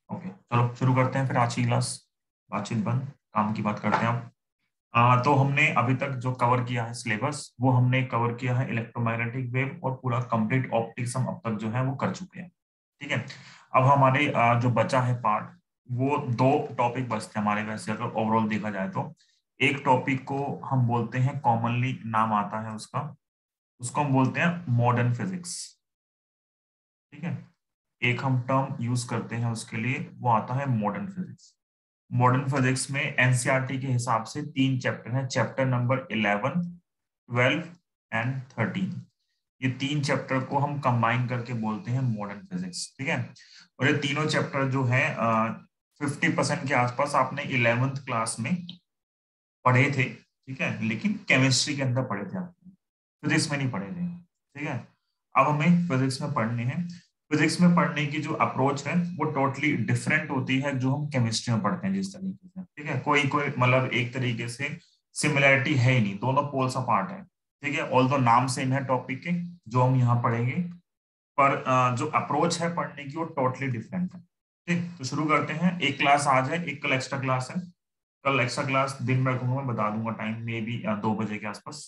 Okay, चलो शुरू करते हैं फिर आज की क्लास। बातचीत बंद, काम की बात करते हैं अब। तो हमने अभी तक जो कवर किया है सिलेबस, वो हमने कवर किया है इलेक्ट्रोमैग्नेटिक वेव और पूरा कंप्लीट ऑप्टिक्स हम अब तक जो है वो कर चुके हैं। ठीक है। अब हमारे जो बचा है पार्ट, वो दो टॉपिक बचते हैं हमारे, वैसे अगर ओवरऑल देखा जाए तो। एक टॉपिक को हम बोलते हैं, कॉमनली नाम आता है उसका, उसको हम बोलते हैं मॉडर्न फिजिक्स। ठीक है। एक हम टर्म यूज करते हैं उसके लिए, वो आता है मॉडर्न फिजिक्स। मॉडर्न फिजिक्स में एनसीईआरटी के हिसाब से तीन चैप्टर हैं, चैप्टर नंबर 11, 12 एंड 13। ये तीन चैप्टर को हम कंबाइन करके बोलते हैं मॉडर्न फिजिक्स। ठीक है। और ये तीनों चैप्टर जो है 50% के आसपास आपने 11th क्लास में पढ़े थे। ठीक है, लेकिन केमिस्ट्री के अंदर पढ़े थे, आपने फिजिक्स में नहीं पढ़े थे। ठीक है। अब हमें फिजिक्स में पढ़ने हैं। फिजिक्स में पढ़ने की जो अप्रोच है वो टोटली डिफरेंट होती है जो हम केमिस्ट्री में पढ़ते हैं जिस तरीके से। ठीक है, कोई कोई मतलब एक तरीके से सिमिलैरिटी है ही नहीं, दोनों पोल्स अपार्ट है। ठीक है, ऑल्दो नाम सेम है टॉपिक के जो हम यहाँ पढ़ेंगे, पर जो अप्रोच है पढ़ने की वो टोटली डिफरेंट है। ठीक, तो शुरू करते हैं। एक क्लास आज है, एक कल एक्स्ट्रा क्लास है। कल एक्स्ट्रा क्लास दिन में रखूंगा, मैं बता दूंगा टाइम, में भी 2 बजे के आसपास।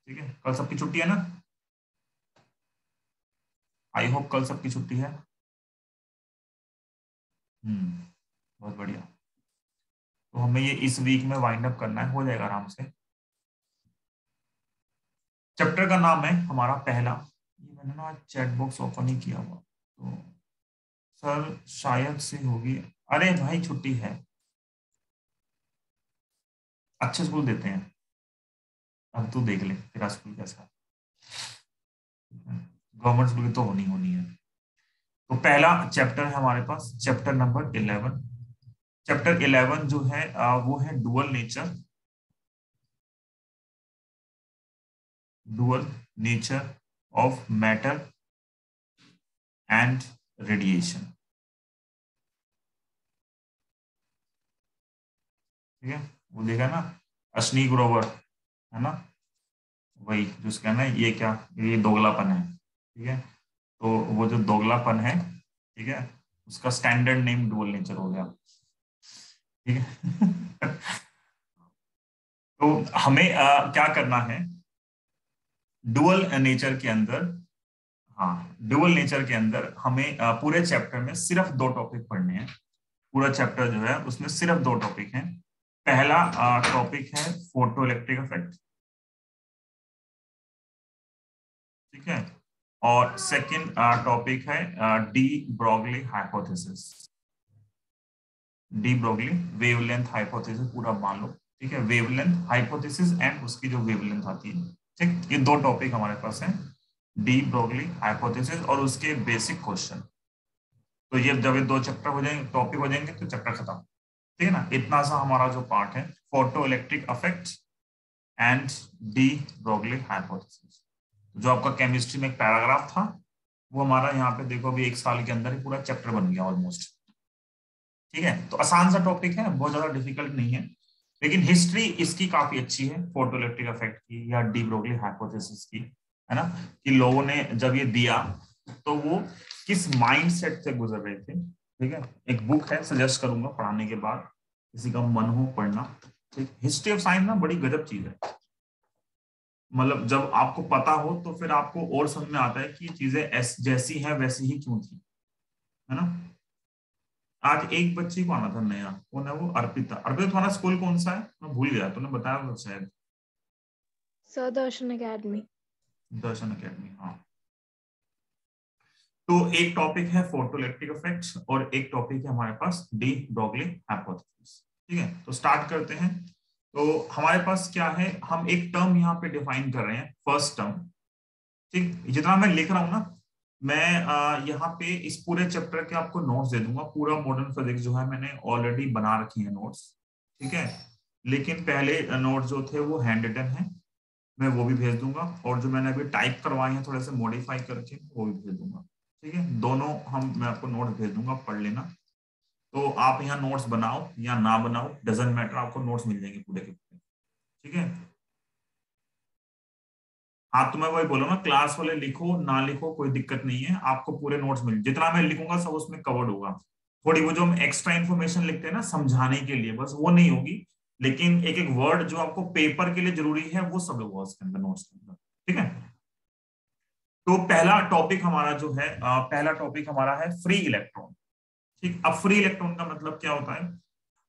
ठीक है, कल सबकी छुट्टी है ना? आई होप कल सबकी छुट्टी है। बहुत बढ़िया। तो हमें ये इस वीक में वाइंड अप करना है, हो जाएगा आराम से। चैप्टर का नाम है हमारा पहला, ये मैंने ना चैट बॉक्स ओपन ही किया हुआ, तो सर शायद से होगी। अरे भाई छुट्टी है, अच्छे स्कूल देते हैं। अब तू देख ले तेरा स्कूल कैसा है। गवर्नमेंट स्कूल की तो होनी होनी है। तो पहला चैप्टर है हमारे पास, चैप्टर नंबर 11। चैप्टर 11 जो है वो है dual nature, dual nature of matter and radiation. ठीक है, वो देखा ना, अश्नी ग्रोवर, है ना, वही जो उसका ना, ये क्या, ये दोगलापन है। ठीक है, तो वो जो दोगलापन है, ठीक है, उसका स्टैंडर्ड नेम डुअल नेचर हो गया। ठीक है। तो हमें क्या करना है डुअल नेचर के अंदर। हाँ, डुअल नेचर के अंदर हमें पूरे चैप्टर में सिर्फ दो टॉपिक पढ़ने हैं। पूरा चैप्टर जो है उसमें सिर्फ दो टॉपिक हैं। पहला टॉपिक है फोटो इलेक्ट्रिक इफेक्ट। ठीक है, और सेकंड टॉपिक है de Broglie hypothesis. De Broglie wavelength hypothesis पूरा मान लो। ठीक है, वेवलेंथ हाइपोथेसिस एंड उसकी जो वेवलेंथ आती है। ठीक, ये दो टॉपिक हमारे पास हैं, डी ब्रोगली हाइपोथेसिस और उसके बेसिक क्वेश्चन। तो ये जब ये दो चैप्टर हो जाएंगे, टॉपिक हो जाएंगे, तो चैप्टर खत्म। ठीक है ना, इतना सा हमारा जो पार्ट है, photo electric effect and de Broglie hypothesis. जो आपका केमिस्ट्री में एक पैराग्राफ था, वो हमारा यहाँ पे देखो अभी 1 साल के अंदर ही पूरा चैप्टर बन गया ऑलमोस्ट। ठीक है, तो आसान सा टॉपिक है, बहुत ज्यादा डिफिकल्ट नहीं है। लेकिन हिस्ट्री इसकी काफी अच्छी है, फोटो इलेक्ट्रिक इफेक्ट की या डी ब्रोगली हाइपोथेसिस की, है ना, कि लोगों ने जब ये दिया तो वो किस माइंड सेट से गुजर रहे थे। ठीक है, एक बुक है, सजेस्ट करूंगा पढ़ाने के बाद, किसी का मन हो पढ़ना। ठीक, हिस्ट्री ऑफ साइंस ना बड़ी गजब चीज है। मतलब जब आपको पता हो तो फिर आपको और समझ में आता है कि ये चीजें जैसी है वैसी ही क्यों थी, है ना। आज एक बच्ची को आना था नया, कौन है वो, अर्पिता। अर्पिता तुम्हारा स्कूल कौन सा है, मैं भूल गया, तूने बताया तो शायद। दर्शन एकेडमी। दर्शन अकेडमी, हाँ। तो एक टॉपिक है फोटो इलेक्ट्रिक इफेक्ट्स और एक टॉपिक है हमारे पास डी ब्रोगली हाइपोथेसिस। ठीक है, तो स्टार्ट करते हैं। तो हमारे पास क्या है, हम एक टर्म यहाँ पे डिफाइन कर रहे हैं, फर्स्ट टर्म। ठीक, जितना मैं लिख रहा हूँ ना, मैं यहाँ पे इस पूरे चैप्टर के आपको नोट्स दे दूंगा। पूरा मॉडर्न फिजिक्स जो है मैंने ऑलरेडी बना रखी है नोट्स। ठीक है, लेकिन पहले नोट्स जो थे वो हैंड रिटन है, मैं वो भी भेज दूंगा, और जो मैंने अभी टाइप करवाए हैं थोड़े से मॉडिफाई करके, वो भी भेज दूंगा। ठीक है, दोनों हम, मैं आपको नोट्स भेज दूंगा, पढ़ लेना। तो आप यहाँ नोट्स बनाओ या ना बनाओ, डजेंट मैटर, आपको नोट्स मिल जाएंगे पूरे के पूरे। ठीक है। हाँ, तो मैं वही बोल रहा हूँ ना, क्लास वाले लिखो ना लिखो कोई दिक्कत नहीं है, आपको पूरे नोट्स मिल, जितना मैं लिखूंगा सब उसमें कवर्ड होगा। थोड़ी वो जो हम एक्स्ट्रा इन्फॉर्मेशन लिखते हैं ना समझाने के लिए, बस वो नहीं होगी, लेकिन एक एक वर्ड जो आपको पेपर के लिए जरूरी है वो सब होगा उसके अंदर, नोट्स के अंदर। ठीक है, तो पहला टॉपिक हमारा जो है पहला टॉपिक हमारा है फ्री इलेक्ट्रॉन। ठीक, अब फ्री इलेक्ट्रॉन का मतलब क्या होता है?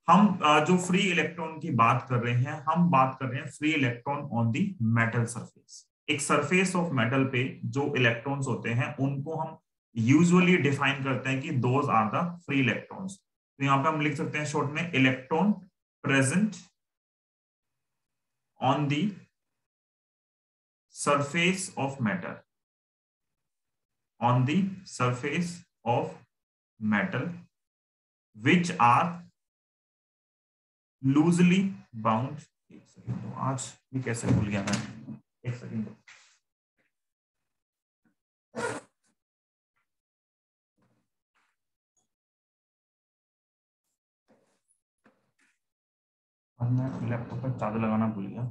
हम जो फ्री इलेक्ट्रॉन की बात कर रहे हैं, हम बात कर रहे हैं free electron on the metal surface. एक सरफेस ऑफ मेटल पे जो इलेक्ट्रॉन्स होते हैं उनको हम यूजुअली डिफाइन करते हैं कि those are the free electrons. तो यहाँ पे हम लिख सकते हैं शॉर्ट में, electron present on the surface of metal, on the surface of metal which are loosely bound। एक सेकंड, तो आज ये कैसे भूल गया मैं, एक सेकंड। मैं लैपटॉप पर चार्ज लगाना भूल गया।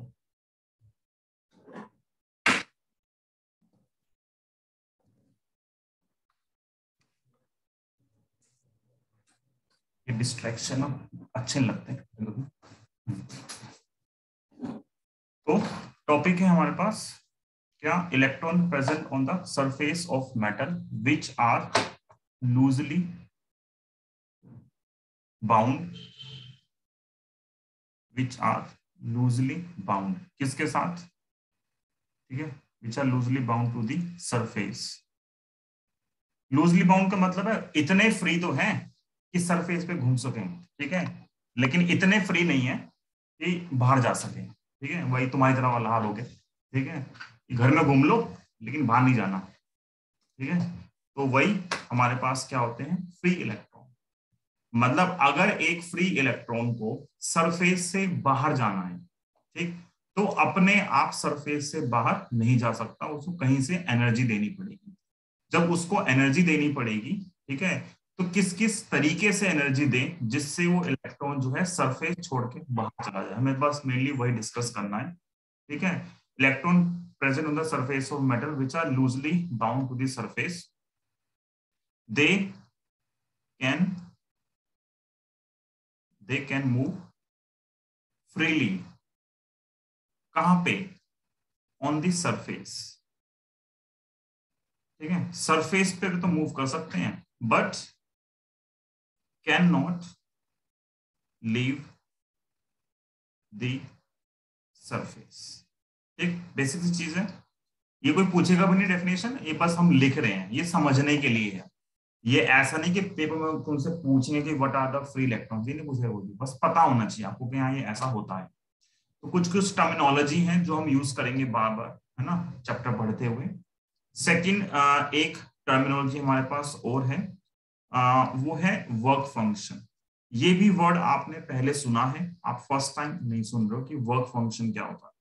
ये डिस्ट्रैक्शन अच्छे नहीं लगते। तो टॉपिक है हमारे पास क्या, electron present on the surface of metal which are loosely bound, which are loosely bound, किसके साथ? ठीक है, which are loosely bound to the surface. Loosely bound का मतलब है इतने फ्री तो हैं कि सरफेस पे घूम सकें, ठीक है, लेकिन इतने फ्री नहीं है कि बाहर जा सके। ठीक है, वही तुम्हारी तरह वाला हाल हो गया। ठीक है, घर में घूम लो लेकिन बाहर नहीं जाना। ठीक है, तो वही हमारे पास क्या होते हैं, फ्री इलेक्ट्रॉन। मतलब अगर एक फ्री इलेक्ट्रॉन को सरफेस से बाहर जाना है, ठीक, तो अपने आप सरफेस से बाहर नहीं जा सकता, उसको कहीं से एनर्जी देनी पड़ेगी। जब उसको एनर्जी देनी पड़ेगी, ठीक है, तो किस किस तरीके से एनर्जी दें जिससे वो इलेक्ट्रॉन जो है सरफेस छोड़ के बाहर चला जाए, हमें बस मेनली वही डिस्कस करना है। ठीक है, electron present on the surface of metal which are loosely bound to the surface, they can move freely. कहां पे? On the surface. ठीक है, सरफेस पे तो मूव कर सकते हैं but can not leave the surface. एक बेसिक सी चीज है, ये कोई पूछेगा भी नहीं डेफिनेशन, ये बस हम लिख रहे हैं, ये समझने के लिए है। ये ऐसा नहीं कि पेपर में तुमसे पूछेंगे कि what are the free electrons, ये नहीं पूछेगा, बस पता होना चाहिए आपको कि हाँ ये ऐसा होता है। तो कुछ कुछ टर्मिनोलॉजी है जो हम यूज करेंगे बार बार, है ना, चैप्टर पढ़ते हुए। सेकंड एक टर्मिनोलॉजी हमारे पास और है, वो है वर्क फंक्शन। ये भी वर्ड आपने पहले सुना है, आप फर्स्ट टाइम नहीं सुन रहे हो कि वर्क फंक्शन क्या होता है।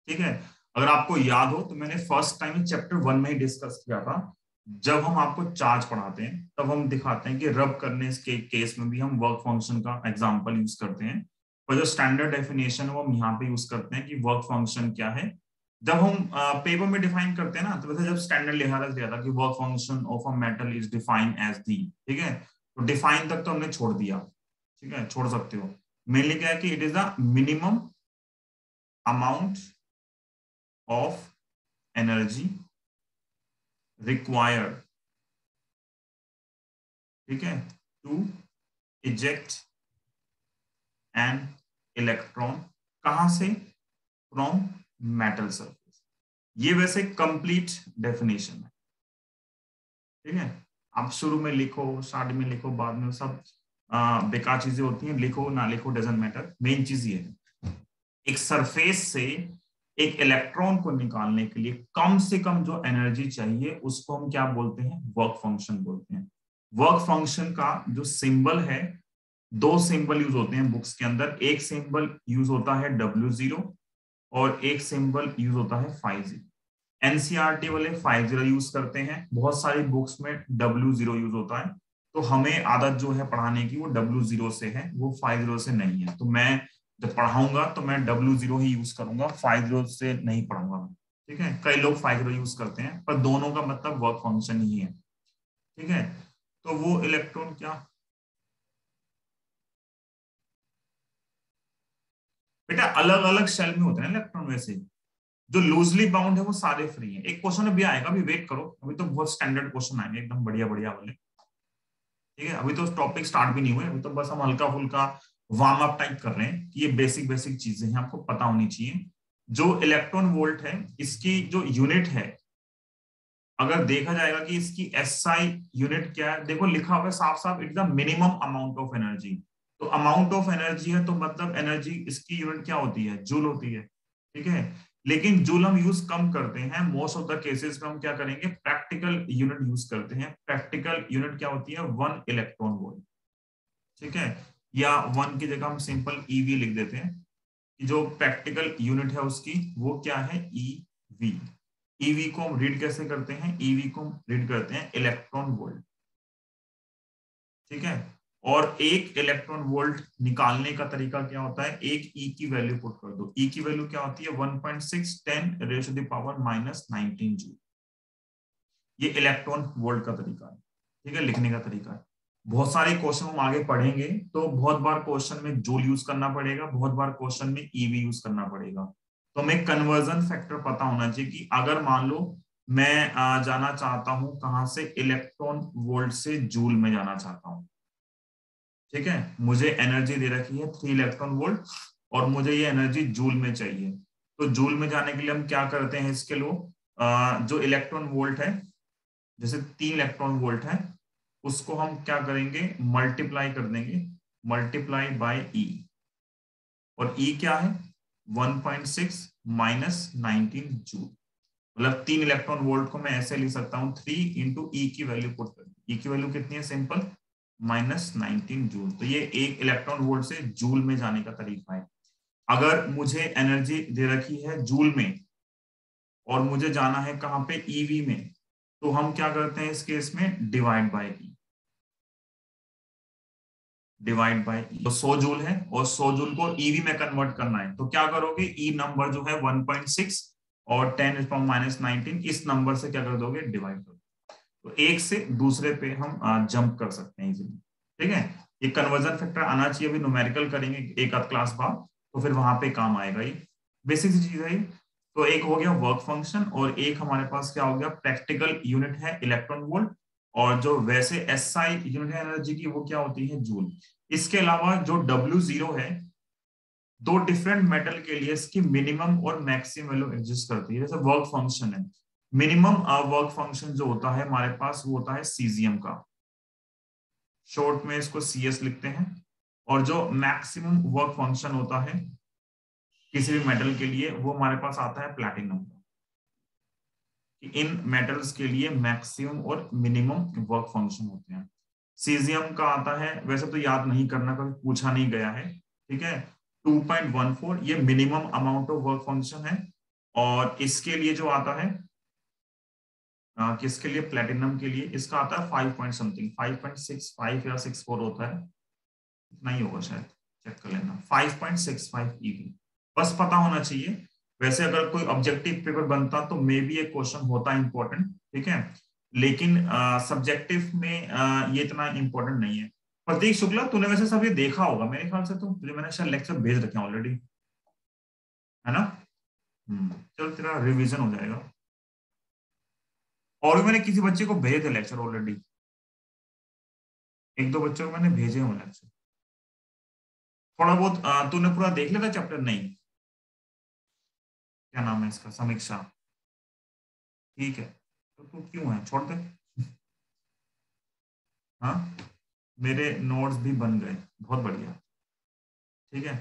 ठीक है, अगर आपको याद हो तो मैंने फर्स्ट टाइम चैप्टर 1 में ही डिस्कस किया था। जब हम आपको चार्ज पढ़ाते हैं तब हम दिखाते हैं कि रब करने के केस में भी हम वर्क फंक्शन का एग्जांपल यूज करते हैं, पर जो स्टैंडर्ड डेफिनेशन है वो हम यहाँ पे यूज करते हैं कि वर्क फंक्शन क्या है। जब हम पेपर में डिफाइन करते हैं ना, तो वैसे जब स्टैंडर्ड लिखा था कि work function of a metal is defined as the, ठीक है, तो डिफाइन तक तो हमने छोड़ दिया। ठीक है, छोड़ सकते हो। मेनली क्या है कि it is the minimum amount of energy required, ठीक है, to eject an electron। कहां से? From metal surface. ये वैसे कंप्लीट डेफिनेशन है। ठीक है, आप शुरू में लिखो, स्टार्ट में लिखो, बाद में सब बेकार चीजें होती हैं, लिखो ना लिखो डजंट मैटर, मेन चीज ये है एक सरफेस से एक इलेक्ट्रॉन को निकालने के लिए कम से कम जो एनर्जी चाहिए उसको हम क्या बोलते हैं? वर्क फंक्शन बोलते हैं। वर्क फंक्शन का जो सिंबल है, दो सिंबल यूज होते हैं बुक्स के अंदर, एक सिंबल यूज होता है W0 और एक सिंबल यूज होता है 50। एनसीईआरटी वाले 50 यूज करते हैं, बहुत सारी बुक्स में W0 यूज होता है। तो हमें आदत जो है पढ़ाने की वो W0 से है, वो 50 से नहीं है। तो मैं जब पढ़ाऊंगा तो मैं W0 ही यूज करूंगा, 50 से नहीं पढ़ाऊंगा। ठीक है, कई लोग 50 यूज करते हैं पर दोनों का मतलब वर्क फंक्शन ही है। ठीक है, तो वो इलेक्ट्रॉन क्या, बेटा अलग अलग शेल में होते हैं इलेक्ट्रॉन, वैसे जो लूजली बाउंड है वो सारे फ्री हैं। एक क्वेश्चन अभी आएगा, अभी वेट करो, अभी तो बहुत स्टैंडर्ड क्वेश्चन आएंगे एकदम बढ़िया बढ़िया वाले, ठीक है। अभी तो टॉपिक स्टार्ट भी नहीं हुए, अभी तो बस हम हल्का फुल्का वार्म अप टाइप कर रहे हैं कि ये बेसिक बेसिक चीजें हैं, आपको पता होनी चाहिए। जो इलेक्ट्रॉन वोल्ट है इसकी जो यूनिट है, अगर देखा जाएगा कि इसकी एसआई यूनिट क्या है, देखो लिखा हुआ है साफ साफ, it's the minimum amount of energy. तो अमाउंट ऑफ एनर्जी है तो मतलब एनर्जी इसकी यूनिट क्या होती है, जूल होती है, ठीक है। लेकिन जूल हम यूज कम करते हैं, मोस्ट ऑफ द केसेस में हम क्या करेंगे, प्रैक्टिकल यूनिट यूज करते हैं। प्रैक्टिकल यूनिट क्या होती है, 1 इलेक्ट्रॉन वोल्ट, ठीक है। या 1 की जगह हम सिंपल ईवी लिख देते हैं कि जो प्रैक्टिकल यूनिट है उसकी वो क्या है, ईवी। ईवी को हम रीड कैसे करते हैं, ईवी को हम रीड करते हैं इलेक्ट्रॉन वोल्ट, ठीक है। और एक इलेक्ट्रॉन वोल्ट निकालने का तरीका क्या होता है, एक ई की वैल्यू पुट कर दो। ई की वैल्यू क्या होती है, 1.6 10⁻⁻19 जूल। ये इलेक्ट्रॉन वोल्ट का तरीका है, ठीक है, लिखने का तरीका है। बहुत सारे क्वेश्चन हम आगे पढ़ेंगे तो बहुत बार क्वेश्चन में जूल यूज करना पड़ेगा, बहुत बार क्वेश्चन में ईवी यूज करना पड़ेगा। तो हमें कन्वर्जन फैक्टर पता होना चाहिए कि अगर मान लो मैं जाना चाहता हूं कहां से, इलेक्ट्रॉन वोल्ट से जूल में जाना चाहता हूं, ठीक है। मुझे एनर्जी दे रखी है 3 इलेक्ट्रॉन वोल्ट और मुझे ये एनर्जी जूल में चाहिए। तो जूल में जाने के लिए हम क्या करते हैं, इसके लो जो इलेक्ट्रॉन वोल्ट है, जैसे 3 इलेक्ट्रॉन वोल्ट है, उसको हम क्या करेंगे, मल्टीप्लाई कर देंगे, मल्टीप्लाई बाय ई। और ई क्या है, 1.6 -19 जूल। मतलब 3 इलेक्ट्रॉन वोल्ट को मैं ऐसे लिख सकता हूँ, 3 इंटू ई की वैल्यू पुट कर, ई की वैल्यू कितनी है, सिंपल -19 जूल। तो ये 1 इलेक्ट्रॉन वोल्ट से जूल में जाने का तरीका है। अगर मुझे एनर्जी दे रखी है जूल में और मुझे जाना है कहां पे, ईवी में, तो हम क्या करते हैं इस केस में, divide by E, divide by E. तो 100 जूल है और 100 जूल को ईवी में कन्वर्ट करना है, तो क्या करोगे, ई नंबर जो है 1.6 और 10⁻⁻19 इस नंबर से क्या कर दोगे, डिवाइड कर दो। तो एक से दूसरे पे हम जंप कर सकते हैं इजीली, ठीक है। ये कन्वर्जन फैक्टर आना चाहिए, अभी न्यूमेरिकल करेंगे एक आध क्लास बाद, तो फिर वहां पे काम आएगा। ये बेसिक सी चीज है। तो एक हो गया वर्क फंक्शन और एक हमारे पास क्या हो गया, प्रैक्टिकल यूनिट है इलेक्ट्रॉन वोल्ट, और जो वैसे एसआई यूनिट है एनर्जी की वो क्या होती है, जूल। इसके अलावा जो W0 है, दो डिफरेंट मेटल के लिए इसकी मिनिमम और मैक्सिमम वैल्यू एग्जिस्ट करती है। जैसे वर्क फंक्शन है, मिनिमम वर्क फंक्शन जो होता है हमारे पास वो होता है सीजियम का, शॉर्ट में इसको CS लिखते हैं। और जो मैक्सिमम वर्क फंक्शन होता है किसी भी मेटल के लिए वो हमारे पास आता है प्लैटिनम का। इन मेटल्स के लिए मैक्सिमम और मिनिमम वर्क फंक्शन होते हैं। सीजियम का आता है, वैसे तो याद नहीं करना, कभी पूछा नहीं गया है, ठीक है, 2.14, ये minimum amount of work function है। और इसके लिए जो आता है किसके लिए, प्लेटिनम के लिए, इसका आता है 5 पॉइंट समथिंग, 5.65 या 64 होता है, इतना ही होगा शायद, चेक कर लेना, 5.65 EV, बस पता होना चाहिए। वैसे अगर कोई ऑब्जेक्टिव पेपर बनता तो मे बी एक क्वेश्चन होता इंपॉर्टेंट, ठीक है, लेकिन सब्जेक्टिव में ये इतना इंपॉर्टेंट नहीं है। प्रतीक शुक्ला, तूने वैसे सब ये देखा होगा मेरे ख्याल से, तो तुझे मैंने शायद लेक्चर भेज रखे हैं ऑलरेडी, है ना। चल तेरा रिवीजन हो जाएगा। और भी मैंने किसी बच्चे को भेजे थे लेक्चर ऑलरेडी, एक दो बच्चों को मैंने भेजे हुए लेक्चर। थोड़ा बहुत तूने पूरा देख लिया था चैप्टर, नहीं, क्या नाम है इसका, समीक्षा, ठीक है। तो तू क्यों है, छोड़ दे। हाँ, मेरे नोट्स भी बन गए, बहुत बढ़िया, ठीक है।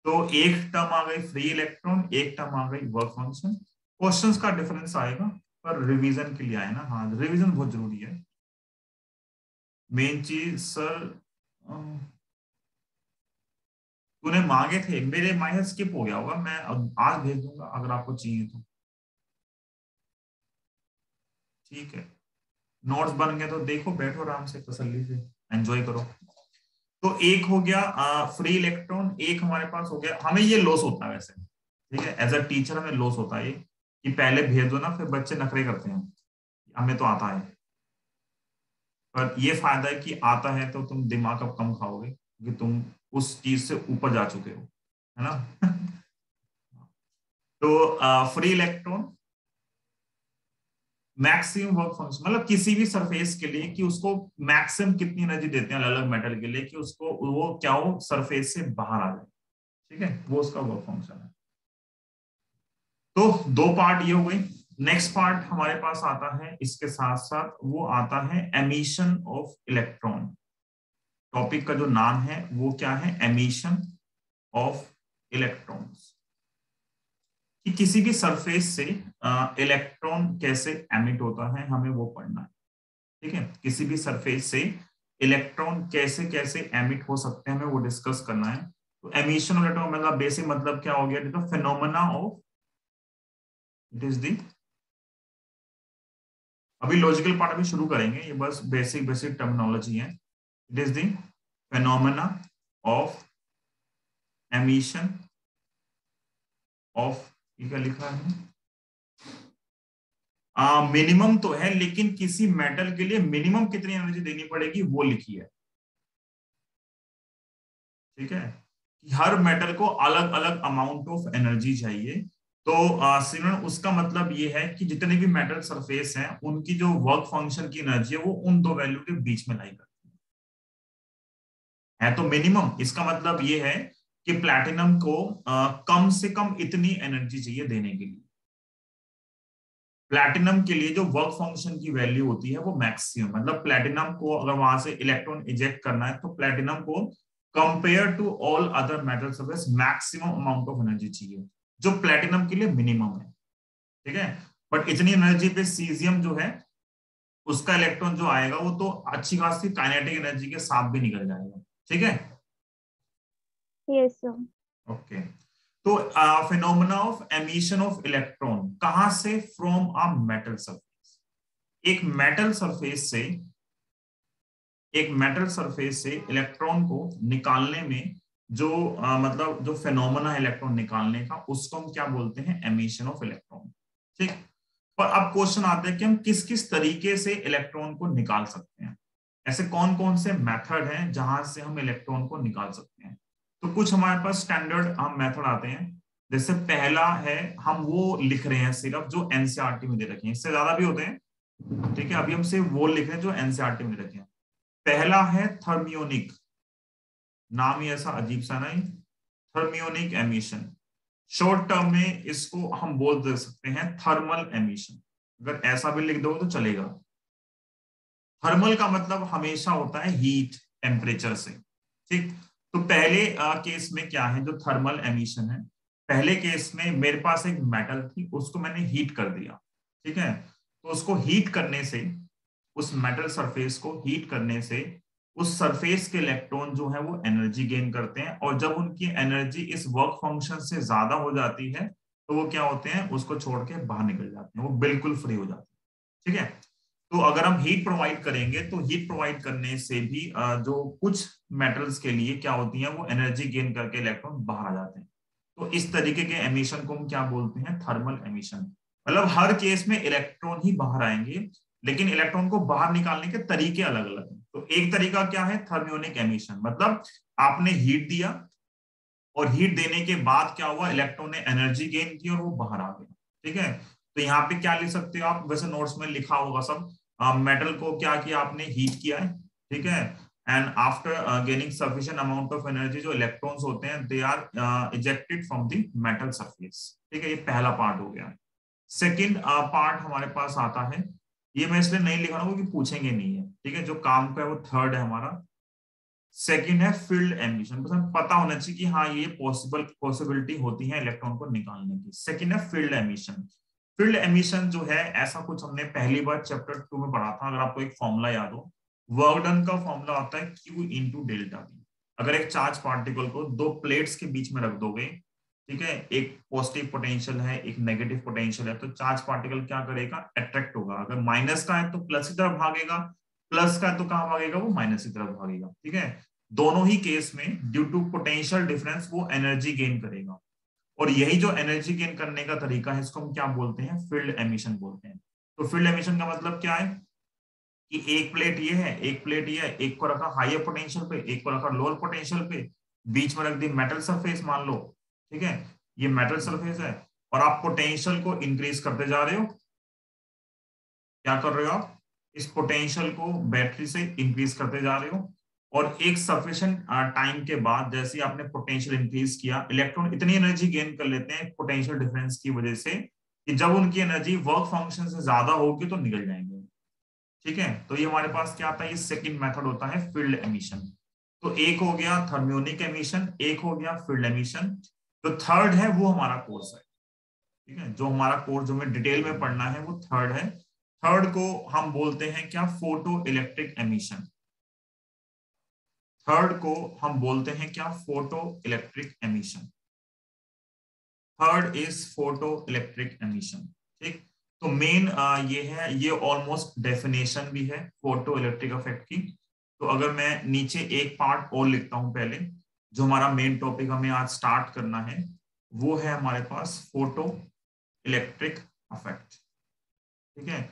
तो एक टर्म आ गई फ्री इलेक्ट्रॉन, एक टर्म आ गई वर्क फंक्शन। क्वेश्चंस का डिफरेंस आएगा पर रिवीजन के लिए आए ना, हाँ रिवीजन बहुत जरूरी है। मेन चीज सर तूने मांगे थे, मेरे माइनस स्किप हो गया होगा, मैं आज भेज दूंगा अगर आपको चाहिए तो, ठीक है। नोट्स बन गए तो देखो, बैठो आराम से तसल्ली से, एंजॉय करो। तो एक हो गया फ्री इलेक्ट्रॉन, एक हमारे पास हो गया, हमें ये लॉस होता है वैसे, ठीक है, एज अ टीचर हमें लॉस होता है ये, कि पहले भेज दो ना, फिर बच्चे नखरे करते हैं, हमें तो आता है। पर ये फायदा है कि आता है तो तुम दिमाग अब कम खाओगे क्योंकि तुम उस चीज से ऊपर जा चुके हो, है ना। तो free electron maximum work function, मतलब किसी भी सरफेस के लिए कि उसको मैक्सिमम कितनी एनर्जी देते हैं अलग अलग मेटल के लिए कि उसको वो क्या हो सरफेस से बाहर आ जाए, ठीक है, वो उसका वर्क फंक्शन है। तो दो पार्ट ये हो गई। नेक्स्ट पार्ट हमारे पास आता है इसके साथ साथ, वो आता है एमिशन ऑफ इलेक्ट्रॉन। टॉपिक का जो नाम है वो क्या है, एमिशन ऑफ इलेक्ट्रॉन्स, कि किसी भी सरफेस से इलेक्ट्रॉन कैसे एमिट होता है हमें वो पढ़ना है, ठीक है। किसी भी सरफेस से इलेक्ट्रॉन कैसे कैसे एमिट हो सकते हैं हमें वो डिस्कस करना है। तो एमिशन ऑफ इलेक्ट्रॉन मतलब बेसिक मतलब क्या हो गया, phenomena of, it is the, अभी लॉजिकल पार्ट अभी शुरू करेंगे, ये बस बेसिक बेसिक टर्मिनोलॉजी है। It is the phenomena of emission of, ये क्या लिखा है, मिनिमम तो है लेकिन किसी मेटल के लिए मिनिमम कितनी एनर्जी देनी पड़ेगी वो लिखी है, ठीक है, कि हर मेटल को अलग अलग अमाउंट ऑफ एनर्जी चाहिए। तो सिमरन उसका मतलब ये है कि जितने भी मेटल सरफेस हैं उनकी जो वर्क फंक्शन की एनर्जी है वो उन दो वैल्यू के बीच में लाई करती है तो मिनिमम इसका मतलब ये है कि प्लैटिनम को कम से कम इतनी एनर्जी चाहिए देने के लिए। प्लैटिनम के लिए जो वर्क फंक्शन की वैल्यू होती है वो मैक्सिमम, मतलब प्लैटिनम को अगर वहां से इलेक्ट्रॉन इजेक्ट करना है तो प्लैटिनम को compare to all other metal surface maximum amount of energy चाहिए, जो प्लैटिनम के लिए मिनिमम है, ठीक है। बट इतनी एनर्जी पे सीजियम जो है उसका इलेक्ट्रॉन जो आएगा वो तो अच्छी खासी काइनेटिक एनर्जी के साथ भी निकल जाएगा, ठीक है। Yes, sir. ओके, तो phenomena of emission of electron कहां से, फ्रॉम अ मेटल सरफेस। एक मेटल सरफेस से, एक मेटल सरफेस से इलेक्ट्रॉन को निकालने में जो मतलब जो फिनोमेना है इलेक्ट्रॉन निकालने का उसको हम क्या बोलते हैं, एमिशन ऑफ इलेक्ट्रॉन, ठीक। पर अब क्वेश्चन आता है कि हम किस किस तरीके से इलेक्ट्रॉन को निकाल सकते हैं, ऐसे कौन कौन से मेथड हैं जहां से हम इलेक्ट्रॉन को निकाल सकते हैं। तो कुछ हमारे पास स्टैंडर्ड हम मेथड आते हैं, जैसे पहला है, हम वो लिख रहे हैं सिर्फ जो एनसीईआरटी में दे रखे हैं, इससे ज्यादा भी होते हैं, ठीक है, अभी हम सिर्फ वो लिख रहे हैं जो एनसीईआरटी में दे रखे हैं। पहला है थर्मियोनिक, नाम ही ऐसा अजीब सा नहीं, थर्मियोनिक एमिशन। शॉर्ट टर्म में इसको हम बोल दे सकते हैं थर्मल एमिशन, अगर ऐसा भी लिख दो तो चलेगा। थर्मल का मतलब हमेशा होता है हीट, टेम्परेचर से, ठीक। तो पहले केस में क्या है जो थर्मल एमिशन है, पहले केस में मेरे पास एक मेटल थी उसको मैंने हीट कर दिया, ठीक है। तो उसको हीट करने से, उस मेटल सरफेस को हीट करने से उस सरफेस के इलेक्ट्रॉन जो है वो एनर्जी गेन करते हैं, और जब उनकी एनर्जी इस वर्क फंक्शन से ज्यादा हो जाती है तो वो क्या होते हैं, उसको छोड़ के बाहर निकल जाते हैं, वो बिल्कुल फ्री हो जाते हैं, ठीक है। तो अगर हम हीट प्रोवाइड करेंगे तो हीट प्रोवाइड करने से भी जो कुछ मेटल्स के लिए क्या होती है वो एनर्जी गेन करके इलेक्ट्रॉन बाहर आ जाते हैं। तो इस तरीके के एमिशन को हम क्या बोलते हैं, थर्मल एमिशन। मतलब हर केस में इलेक्ट्रॉन ही बाहर आएंगे लेकिन इलेक्ट्रॉन को बाहर निकालने के तरीके अलग अलग हैं। तो एक तरीका क्या है, थर्मियोनिक एमिशन, मतलब आपने हीट दिया और हीट देने के बाद क्या हुआ, इलेक्ट्रॉन ने एनर्जी गेन की और वो बाहर आ गया, ठीक है। तो यहाँ पे क्या लिख सकते हो आप, वैसे नोट्स में लिखा होगा सब, मेटल को क्या किया आपने, हीट किया है, ठीक है, and after gaining sufficient amount of energy जो इलेक्ट्रॉन्स होते हैं they are ejected from the metal surface, ठीक है। ये पहला पार्ट हो गया। सेकेंड पार्ट हमारे पास आता है, ये मैं इसलिए नहीं लिख रहा हूँ क्योंकि पूछेंगे नहीं है, ठीक है, जो काम का है वो थर्ड है हमारा। सेकंड है फील्ड एमिशन, बस हमें पता होना चाहिए कि हाँ ये पॉसिबिलिटी होती है इलेक्ट्रॉन को निकालने की। सेकंड है फील्ड एमिशन। फील्ड एमिशन जो है ऐसा कुछ हमने पहली बार चैप्टर 2 में पढ़ा था, अगर आपको एक फॉर्मूला याद हो, वर्क डन का फॉर्मूला होता है Q इंटू डेल्टा V। अगर एक चार्ज पार्टिकल को दो प्लेट्स के बीच में रख दोगे, ठीक है, एक पॉजिटिव पोटेंशियल है एक नेगेटिव पोटेंशियल है, तो चार्ज पार्टिकल क्या करेगा, अट्रैक्ट होगा, अगर माइनस का है तो प्लस की तरफ भागेगा, प्लस का है तो कहां भागेगा, वो माइनस की तरफ भागेगा, ठीक है। दोनों ही केस में ड्यू टू पोटेंशियल डिफरेंस वो एनर्जी गेन करेगा, और यही जो एनर्जी गेन करने का तरीका है इसको हम क्या बोलते हैं, फील्ड एमिशन बोलते हैं। तो फील्ड एमिशन का मतलब क्या है, कि एक प्लेट ये है, एक प्लेट ये है, एक को रखा हायर पोटेंशियल पे, एक को रखा लोअर पोटेंशियल पे, बीच में रख दी मेटल सरफेस मान लो, ठीक है, ये मेटल सरफेस है, और आप पोटेंशियल को इंक्रीज करते जा रहे हो। क्या कर रहे हो आप? इस पोटेंशियल को बैटरी से इंक्रीज करते जा रहे हो, और एक सफिशिएंट टाइम के बाद जैसे ही आपने पोटेंशियल इंक्रीज किया, इलेक्ट्रॉन इतनी एनर्जी गेन कर लेते हैं पोटेंशियल डिफरेंस की वजह से कि जब उनकी एनर्जी वर्क फंक्शन से ज्यादा होगी तो निकल जाएंगे। ठीक है, तो ये हमारे पास क्या आता है, ये सेकंड मेथड होता है फील्ड एमिशन। तो एक हो गया थर्मियोनिक एमिशन, एक हो गया फील्ड एमिशन। जो थर्ड है वो हमारा कोर्स है, ठीक है, जो हमारा कोर्स जो हमें डिटेल में पढ़ना है वो थर्ड है। थर्ड को हम बोलते हैं क्या, फोटो इलेक्ट्रिक एमिशन। थर्ड को हम बोलते हैं क्या, photo electric emission. Third is photo electric emission. ठीक, तो मेन ये है, ये ऑलमोस्ट डेफिनेशन भी है फोटो इलेक्ट्रिक इफेक्ट की। तो अगर मैं नीचे एक पार्ट और लिखता हूं पहले, जो हमारा मेन टॉपिक हमें आज स्टार्ट करना है वो है हमारे पास फोटो इलेक्ट्रिक इफेक्ट। ठीक है,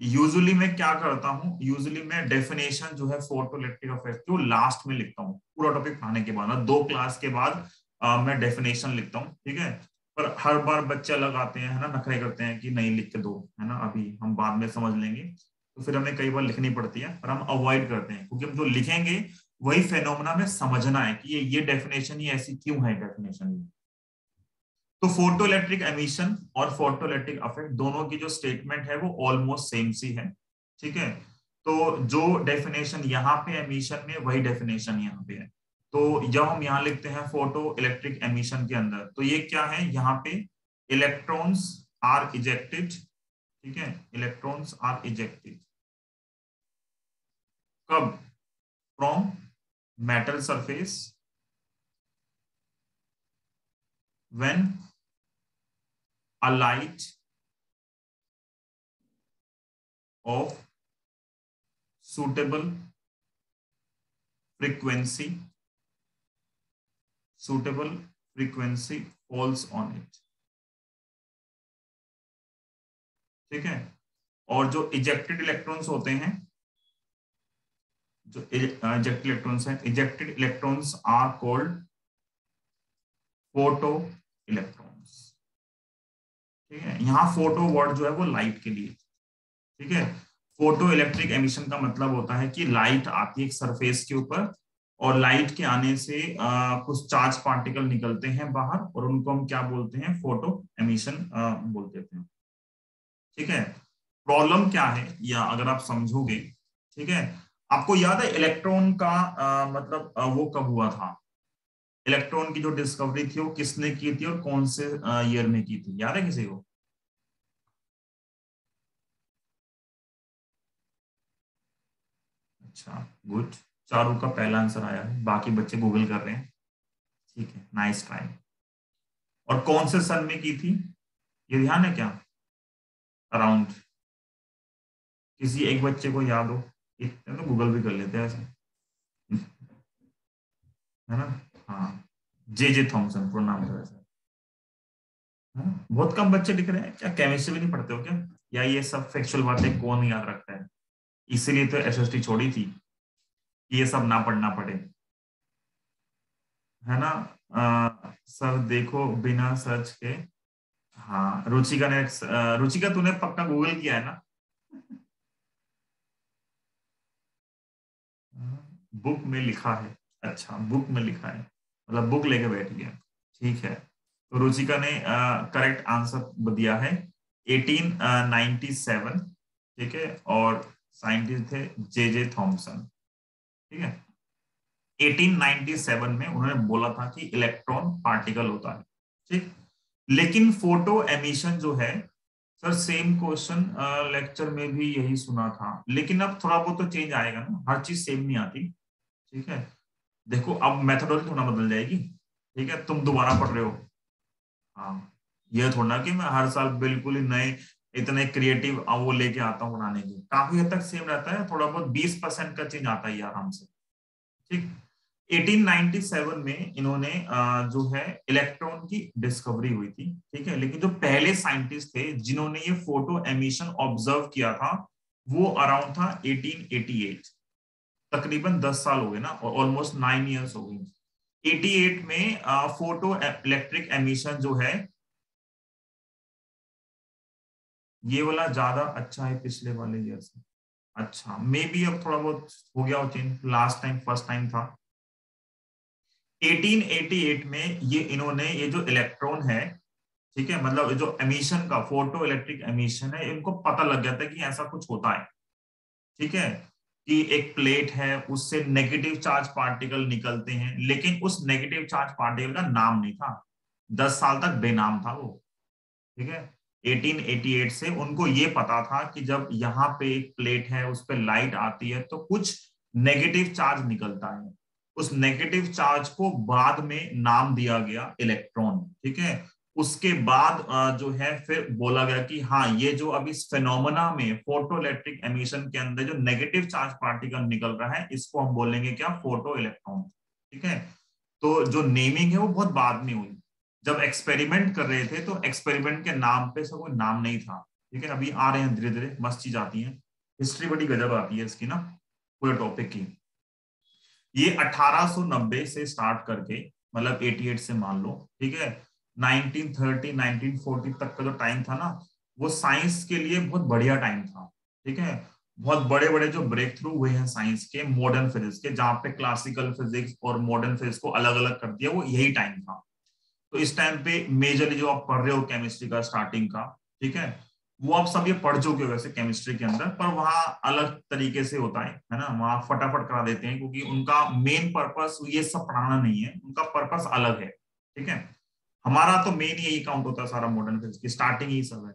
यूजुअली मैं क्या करता हूँ, यूजुअली मैं डेफिनेशन जो है फोटो इलेक्ट्रिक इफेक्ट की वो लास्ट में लिखता हूँ, पूरा टॉपिक पढ़ाने के बाद ना, 2 क्लास के बाद मैं डेफिनेशन लिखता हूँ। ठीक है, पर हर बार बच्चे अलग आते हैं, है ना, नखरे करते हैं कि नहीं लिख के दो, है ना, अभी हम बाद में समझ लेंगे, तो फिर हमें कई बार लिखनी पड़ती है, पर हम अवॉइड करते हैं क्योंकि हम जो लिखेंगे वही फेनोमेना में समझना है कि ये डेफिनेशन ही ऐसी क्यों है डेफिनेशन। तो फोटो इलेक्ट्रिक एमिशन और फोटो इलेक्ट्रिक इफेक्ट दोनों की जो स्टेटमेंट है वो ऑलमोस्ट सेम सी है। ठीक है, तो जो डेफिनेशन यहाँ पे एमिशन में वही डेफिनेशन यहाँ पे है। तो जब हम यहाँ लिखते हैं फोटो इलेक्ट्रिक एमिशन के अंदर, तो ये क्या है, यहाँ पे इलेक्ट्रॉन्स आर इजेक्टेड। ठीक है, इलेक्ट्रॉन्स आर इजेक्टेड कब, from metal surface when a light of suitable frequency falls on it। ठीक है, और जो इजेक्टेड इलेक्ट्रॉन्स होते हैं, जो इजेक्टेड इलेक्ट्रॉन्स हैं, ejected electrons are called photo electrons. ठीक है, यहाँ फोटो वर्ड जो है वो लाइट के लिए। ठीक है, फोटो इलेक्ट्रिक एमिशन का मतलब होता है कि लाइट आती है एक सरफेस के ऊपर, और लाइट के आने से कुछ चार्ज पार्टिकल निकलते हैं बाहर, और उनको हम क्या बोलते हैं, फोटो एमिशन बोल देते हैं। ठीक है, प्रॉब्लम क्या है, या अगर आप समझोगे, ठीक है, आपको याद है इलेक्ट्रॉन का मतलब वो कब हुआ था, इलेक्ट्रॉन की जो डिस्कवरी थी वो किसने की थी और कौन से ईयर में की थी, याद है किसी को? अच्छा, गुड, चारू का पहला आंसर आया है, बाकी बच्चे गूगल कर रहे हैं। ठीक है, नाइस ट्राई। और कौन से सन में की थी, ये ध्यान है क्या, अराउंड, किसी एक बच्चे को याद हो? इतने तो गूगल भी कर लेते हैं ऐसे, है ना। हाँ, जे थॉमसन पूरा नाम था ऐसा। बहुत कम बच्चे लिख रहे हैं, क्या केमिस्ट्री भी नहीं पढ़ते हो क्या, या ये सब फैक्चुअल बातें कौन याद रखता है? इसीलिए तो एसएसटी छोड़ी थी कि ये सब ना पढ़ना पड़े, है ना। सर देखो बिना सर्च के, हाँ रुचिका ने, रुचिका तूने पक्का गूगल किया है ना? बुक में लिखा है, अच्छा बुक में लिखा है, मतलब बुक लेके बैठ गया। ठीक है, तो रुचिका ने करेक्ट आंसर दिया है 1897। ठीक है, और साइंटिस्ट थे जे थॉमसन। ठीक है, 1897 में उन्होंने बोला था कि इलेक्ट्रॉन पार्टिकल होता है। ठीक, लेकिन फोटो एमिशन जो है, सर सेम क्वेश्चन लेक्चर में भी यही सुना था, लेकिन अब थोड़ा बहुत तो चेंज आएगा ना, हर चीज सेम नहीं आती। ठीक है, देखो अब मेथोडोलॉजी थोड़ा बदल जाएगी। ठीक है, तुम दोबारा पढ़ रहे हो, हाँ, ये थोड़ा कि मैं हर साल बिल्कुल ही नए इतने क्रिएटिव वो लेके आता हूँ बनाने के, काफी हद तक सेम रहता है, थोड़ा बहुत 20% का चेंज आता है आराम से। ठीक, 1897 में इन्होंने जो है इलेक्ट्रॉन की डिस्कवरी हुई थी। ठीक है, लेकिन जो पहले साइंटिस्ट थे जिन्होंने ये फोटो एमिशन ऑब्जर्व किया था वो अराउंड था 1888। तकरीबन 10 साल हो गए ना, और ऑलमोस्ट 9 ईयर्स हो गए। 88 में फोटो इलेक्ट्रिक एमिशन जो है, ये वाला ज्यादा अच्छा है पिछले वाले ईयर से। अच्छा, मे बी अब थोड़ा बहुत हो गया हो change, last time first time था 1888 में। ये इन्होंने ये जो इलेक्ट्रॉन है, ठीक है, मतलब जो एमिशन का फोटो इलेक्ट्रिक एमिशन है, इनको पता लग गया था कि ऐसा कुछ होता है, ठीक है, कि एक प्लेट है उससे नेगेटिव चार्ज पार्टिकल निकलते हैं, लेकिन उस नेगेटिव चार्ज पार्टिकल का नाम नहीं था। 10 साल तक बेनाम था वो, ठीक है। 1888 से उनको ये पता था कि जब यहाँ पे एक प्लेट है उस पर लाइट आती है तो कुछ नेगेटिव चार्ज निकलता है। उस नेगेटिव चार्ज को बाद में नाम दिया गया इलेक्ट्रॉन, ठीक है। उसके बाद जो है फिर बोला गया कि हाँ, ये जो अभी इस फेनोमेना में फोटो इलेक्ट्रिक एमिशन के अंदर जो नेगेटिव चार्ज पार्टिकल निकल रहा है, इसको हम बोलेंगे क्या, फोटो इलेक्ट्रॉन, ठीक है। तो जो नेमिंग है वो बहुत बाद में हुई। जब एक्सपेरिमेंट कर रहे थे तो एक्सपेरिमेंट के नाम पे सब कोई नाम नहीं था, ठीक है। अभी आ रहे हैं धीरे धीरे, मस्त चीज आती है, हिस्ट्री बड़ी गजब आती है इसकी ना, पूरे टॉपिक की। ये 1890 से स्टार्ट करके, मतलब 88 से मान लो, ठीक है, 1930 1940 तक का जो टाइम था ना, वो साइंस के लिए बहुत बढ़िया टाइम था, ठीक है। बहुत बड़े बड़े जो ब्रेक थ्रू हुए हैं साइंस के, मॉडर्न फिजिक्स के, जहां पे क्लासिकल फिजिक्स और मॉडर्न फिजिक्स को अलग अलग कर दिया, वो यही टाइम था। तो इस टाइम पे मेजरली जो आप पढ़ रहे हो केमिस्ट्री का स्टार्टिंग का, ठीक है, वो आप सब ये पढ़ चुके हो वैसे केमिस्ट्री के अंदर, पर वहां अलग तरीके से होता है ना, वहां फटाफट करा देते हैं, क्योंकि उनका मेन पर्पस ये सब पढ़ाना नहीं है, उनका पर्पस अलग है, ठीक है। हमारा तो मेन यही काउंट होता है सारा, मॉडर्न फिजिक्स की स्टार्टिंग ही सब है।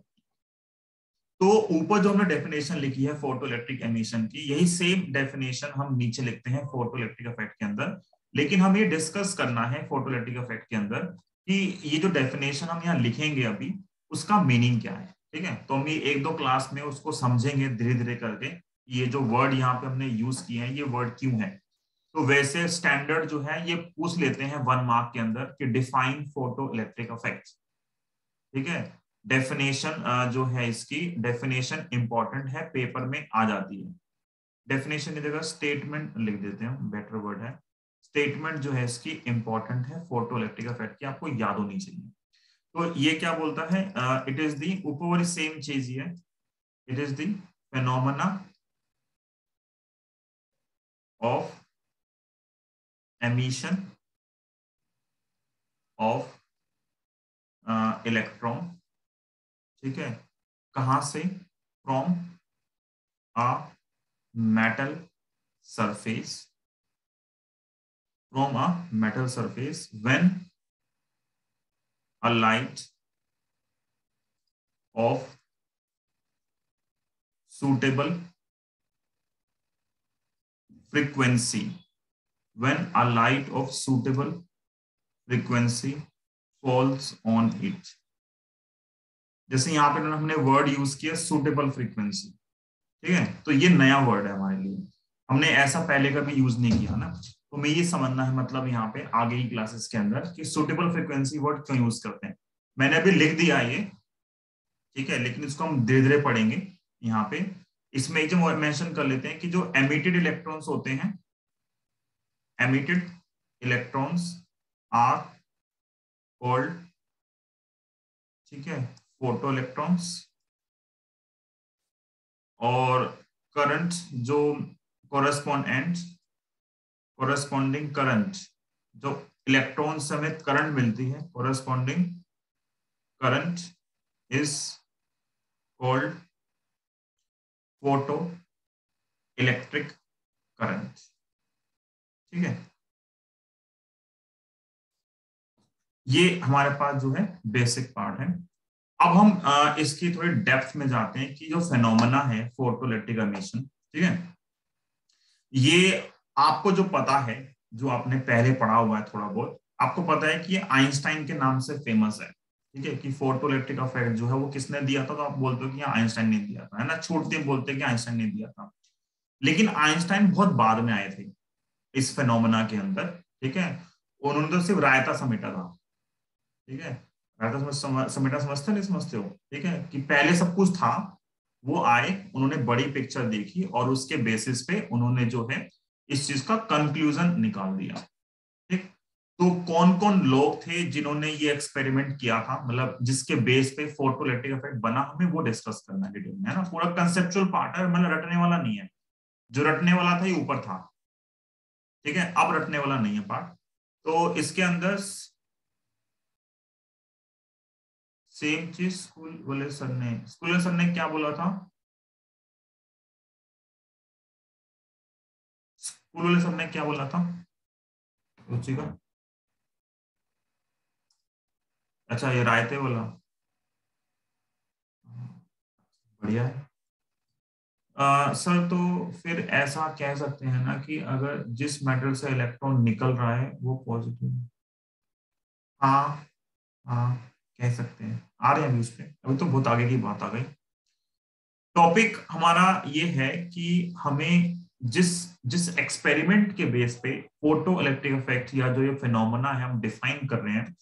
तो ऊपर जो हमने डेफिनेशन लिखी है फोटो इलेक्ट्रिक एमिशन की, यही सेम डेफिनेशन हम नीचे लिखते हैं फोटो इलेक्ट्रिक इफेक्ट के अंदर। लेकिन हम ये डिस्कस करना है फोटो इलेक्ट्रिक इफेक्ट के अंदर कि ये जो डेफिनेशन हम यहाँ लिखेंगे अभी, उसका मीनिंग क्या है, ठीक है। तो हम ये एक दो क्लास में उसको समझेंगे धीरे धीरे करके, ये जो वर्ड यहाँ पे हमने यूज किए हैं ये वर्ड क्यों है। तो वैसे स्टैंडर्ड जो है ये पूछ लेते हैं 1 मार्क के अंदर कि डिफाइन फोटो इलेक्ट्रिक इफेक्ट, ठीक है। डेफिनेशन जो है इसकी डेफिनेशन इंपॉर्टेंट है, पेपर में आ जाती है। डेफिनेशन की जगह स्टेटमेंट लिख देते हैं, बेटर वर्ड है। स्टेटमेंट जो है इसकी इंपॉर्टेंट है, फोटो इलेक्ट्रिक इफेक्ट की आपको याद होनी चाहिए। तो ये क्या बोलता है, इट इज दी ऊपर वाली सेम चीज ही है, it is the phenomena of emission of electron, ठीक है। कहां से, from a metal surface, from a metal surface when a light of suitable frequency, when a light of suitable frequency falls on it। जैसे यहाँ पे हमने word use किया suitable frequency, ठीक है, तो ये नया वर्ड है हमारे लिए, हमने ऐसा पहले कभी यूज नहीं किया ना। तो मैं ये समझना है मतलब यहाँ पे आगे की क्लासेस के अंदर कि सुटेबल फ्रीक्वेंसी वर्ड क्यों यूज करते हैं। मैंने अभी लिख दिया ये, ठीक है, लेकिन इसको हम धीरे धीरे पढ़ेंगे। यहाँ पे इसमें जो मेंशन कर लेते हैं कि जो एमिटेड इलेक्ट्रॉन्स होते हैं, एमिटेड इलेक्ट्रॉन्स आर कॉल्ड, ठीक है, फोटो इलेक्ट्रॉन्स। और करंट जो कोरेस्पॉन्डिंग करंट जो इलेक्ट्रॉन समेत करंट मिलती है, corresponding current is called photo electric current, ठीक है। ये हमारे पास जो है बेसिक पार्ट है। अब हम इसकी थोड़ी डेप्थ में जाते हैं कि जो फेनोमेना है फोटो इलेक्ट्रिक एमिशन, ठीक है, ये आपको जो पता है, जो आपने पहले पढ़ा हुआ है थोड़ा बहुत, आपको पता है कि ये आइंस्टाइन के नाम से फेमस है, ठीक है, कि फोटो इलेक्ट्रिक इफेक्ट जो है वो किसने दिया था, तो आप बोलते हो कि आइंस्टाइन ने दिया था, है ना, छोड़ते बोलते कि आइंस्टाइन ने दिया था। लेकिन आइंस्टाइन बहुत बाद में आए थे इस फेनोमेना के अंदर, ठीक है। उन्होंने तो सिर्फ रायता समेटा था, ठीक है, रायता समेटा समझते नहीं समझते हो, ठीक है, कि पहले सब कुछ था, वो आए, उन्होंने बड़ी पिक्चर देखी और उसके बेसिस पे उन्होंने जो है इस चीज का कंक्लूजन निकाल दिया। ठीक, तो कौन कौन लोग थे जिन्होंने ये एक्सपेरिमेंट किया था, मतलब जिसके बेस पे फोटोइलेक्ट्रिक इफेक्ट बना, हमें वो डिस्कस करना है डिटेल में, है ना। पूरा कंसेप्चुअल पार्ट है, मतलब रटने वाला नहीं है। जो रटने वाला था ये ऊपर था, ठीक है, अब रटने वाला नहीं है पार्ट। तो इसके अंदर सेम चीज स्कूल वाले सर ने क्या बोला था, स्कूल वाले सर ने क्या बोला था रुचि का? अच्छा, ये रायते वाला, बढ़िया है। सर तो फिर ऐसा कह सकते हैं ना कि अगर जिस मेटल से इलेक्ट्रॉन निकल रहा है वो पॉजिटिव। हाँ, हाँ, कह सकते हैं, आ रहे हैं अभी उस पे, अभी तो बहुत आगे की बात आ गई। टॉपिक हमारा ये है कि हमें जिस जिस एक्सपेरिमेंट के बेस पे फोटो इलेक्ट्रिक इफेक्ट या जो ये फिनोमेना है हम डिफाइन कर रहे हैं,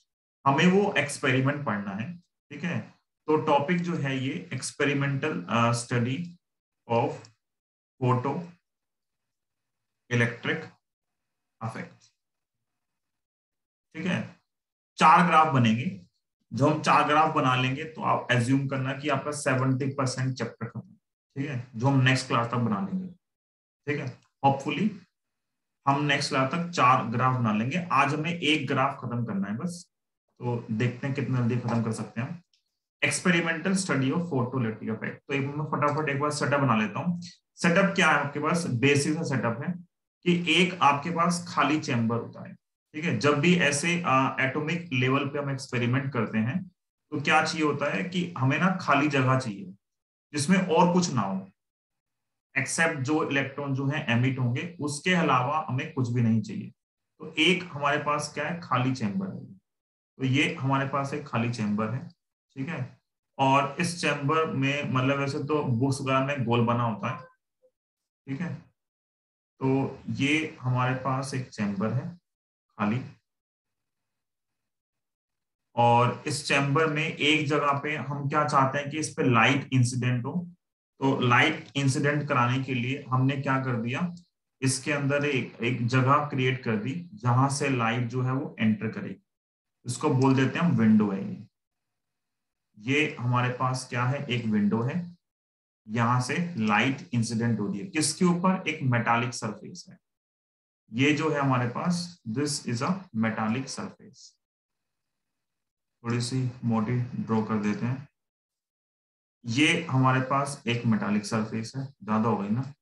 हमें वो एक्सपेरिमेंट पढ़ना है। ठीक है, तो टॉपिक जो है ये experimental study of photo electric effect. ठीक है, 4 ग्राफ बनेंगे। जो हम 4 ग्राफ बना लेंगे तो आप एज्यूम करना कि आपका 70% चैप्टर खत्म। ठीक है, जो हम नेक्स्ट क्लास तक बना लेंगे। ठीक है, होपफुली हम नेक्स्ट क्लास तक 4 ग्राफ बना लेंगे। आज हमें एक ग्राफ खत्म करना है बस, तो देखते हैं कितना जल्दी खत्म कर सकते हैं। Experimental study of photoelectric effect, तो मैं फटाफट एक बार सेटअप बना लेता हूँ। सेटअप क्या है आपके पास, बेसिक सा सेटअप है कि एक आपके पास खाली चैम्बर होता है। ठीक है, जब भी ऐसे एटॉमिक लेवल पे हम एक्सपेरिमेंट करते हैं तो क्या चाहिए होता है कि हमें ना खाली जगह चाहिए जिसमें और कुछ ना हो, एक्सेप्ट जो इलेक्ट्रॉन जो है एमिट होंगे, उसके अलावा हमें कुछ भी नहीं चाहिए। तो एक हमारे पास क्या है, खाली चैम्बर है। तो ये हमारे पास एक खाली चैम्बर है। ठीक है, और इस चैम्बर में मतलब वैसे तो बुक्स वगैरह में गोल बना होता है। ठीक है, तो ये हमारे पास एक चैम्बर है खाली, और इस चैम्बर में एक जगह पे हम क्या चाहते हैं कि इस पे लाइट इंसिडेंट हो। तो लाइट इंसिडेंट कराने के लिए हमने क्या कर दिया, इसके अंदर एक एक जगह क्रिएट कर दी जहां से लाइट जो है वो एंटर करेगी। इसको बोल देते हैं हम विंडो है ये हमारे पास क्या है, एक विंडो है। यहां से लाइट इंसिडेंट हो रही है किसके ऊपर, एक मेटालिक सरफेस है। ये जो है हमारे पास, this is a metallic surface. थोड़ी सी मोटी ड्रॉ कर देते हैं। ये हमारे पास एक मेटालिक सरफेस है, ज्यादा हो गई ना।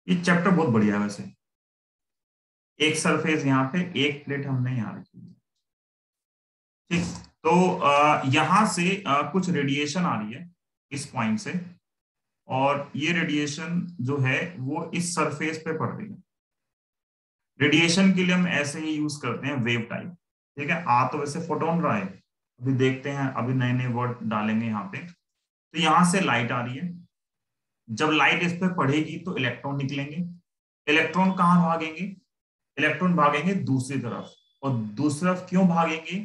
ये चैप्टर बहुत बढ़िया है वैसे। एक सरफेस यहाँ पे, एक प्लेट हमने यहाँ रखी है। ठीक, तो यहां से कुछ रेडिएशन आ रही है इस पॉइंट से, और ये रेडिएशन जो है वो इस सरफेस पे पड़ रही है। रेडिएशन के लिए हम ऐसे ही यूज करते हैं, वेव टाइप। ठीक है, आ तो वैसे फोटोन रहा है, अभी देखते हैं, अभी नए नए वर्ड डालेंगे यहाँ पे। तो यहां से लाइट आ रही है, जब लाइट इस पर पड़ेगी तो इलेक्ट्रॉन निकलेंगे। इलेक्ट्रॉन कहाँ भागेंगे, इलेक्ट्रॉन भागेंगे दूसरी तरफ। और दूसरी तरफ क्यों भागेंगे,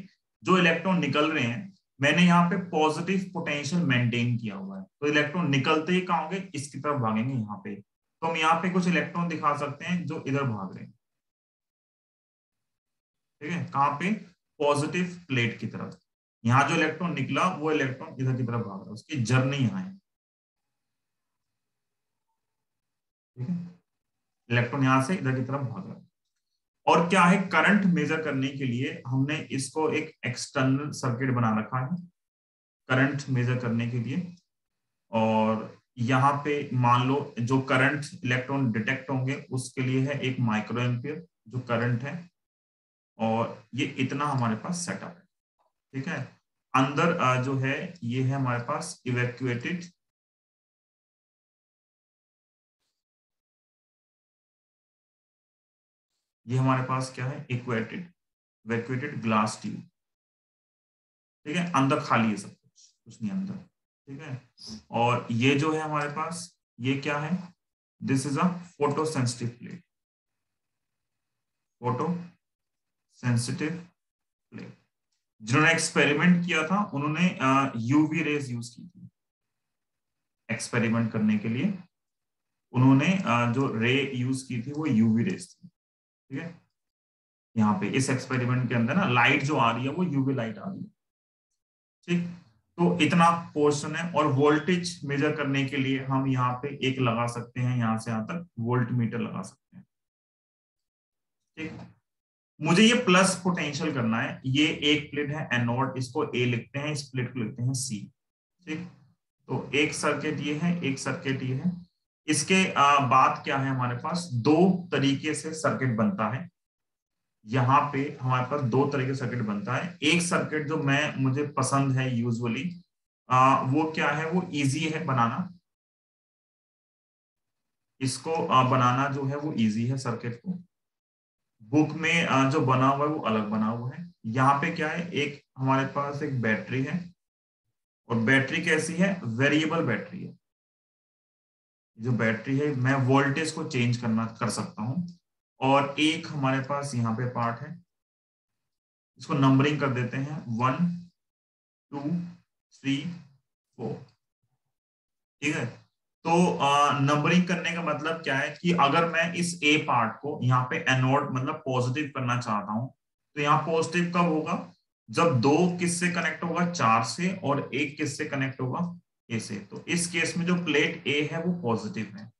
जो इलेक्ट्रॉन निकल रहे हैं, मैंने यहाँ पे पॉजिटिव पोटेंशियल मेंटेन किया हुआ है, तो इलेक्ट्रॉन निकलते ही कहाँ होंगे, इसकी तरफ भागेंगे यहाँ पे। तो हम यहाँ पे कुछ इलेक्ट्रॉन दिखा सकते हैं जो इधर भाग रहे हैं। ठीक है, कहाँ पे, पॉजिटिव प्लेट की तरफ। यहाँ जो इलेक्ट्रॉन निकला वो इलेक्ट्रॉन इधर की तरफ भाग रहा है, उसकी जर्नी यहाँ है। ठीक है, इलेक्ट्रॉन यहाँ से इधर की तरफ भाग रहा है। और क्या है, करंट मेजर करने के लिए हमने इसको एक एक्सटर्नल सर्किट बना रखा है करंट मेजर करने के लिए। और यहाँ पे मान लो जो करंट इलेक्ट्रॉन डिटेक्ट होंगे उसके लिए है एक माइक्रो एम्पियर जो करंट है। और ये इतना हमारे पास सेटअप है। ठीक है, अंदर जो है ये है हमारे पास इवैक्यूएटेड, ये हमारे पास क्या है, इक्वेटेड वैक्यूएटेड ग्लास ट्यूब। ठीक है, अंदर खाली है सब कुछ, कुछ नहीं अंदर। ठीक है, और ये जो है हमारे पास, ये क्या है, this is a photo sensitive plate, photo sensitive plate. जिन्होंने एक्सपेरिमेंट किया था उन्होंने यूवी रेज यूज की थी एक्सपेरिमेंट करने के लिए। उन्होंने जो रे यूज की थी वो यूवी रेज थी। ठीक है, यहाँ पे इस एक्सपेरिमेंट के अंदर ना लाइट जो आ रही है वो यूवी लाइट आ रही है। ठीक, तो इतना पोर्शन है। और वोल्टेज मेजर करने के लिए हम यहाँ पे एक लगा सकते हैं, यहाँ से यहाँ तक वोल्ट मीटर लगा सकते हैं। ठीक, मुझे ये प्लस पोटेंशियल करना है। ये एक प्लेट है एनोड, इसको ए लिखते हैं, इस प्लेट को लिखते हैं सी। ठीक, तो एक सर्किट ये है, एक सर्किट ये है। इसके बाद क्या है, हमारे पास दो तरीके से सर्किट बनता है। यहाँ पे हमारे पास दो तरह के सर्किट बनता है। एक सर्किट जो मुझे पसंद है यूजुअली, वो क्या है, वो इजी है बनाना। इसको बनाना जो है वो इजी है सर्किट को। बुक में जो बना हुआ है वो अलग बना हुआ है। यहाँ पे क्या है, एक हमारे पास एक बैटरी है, और बैटरी कैसी है, वेरिएबल बैटरी है। जो बैटरी है मैं वोल्टेज को चेंज कर सकता हूँ। और एक हमारे पास यहाँ पे पार्ट है, इसको नंबरिंग कर देते हैं 1 2 3 4। ठीक है, तो नंबरिंग करने का मतलब क्या है कि अगर मैं इस ए पार्ट को यहाँ पे एनोड मतलब पॉजिटिव करना चाहता हूं, तो यहाँ पॉजिटिव कब होगा, जब दो किससे कनेक्ट होगा, 4 से, और एक किससे कनेक्ट होगा, ए से। तो इस केस में जो प्लेट ए है वो पॉजिटिव है।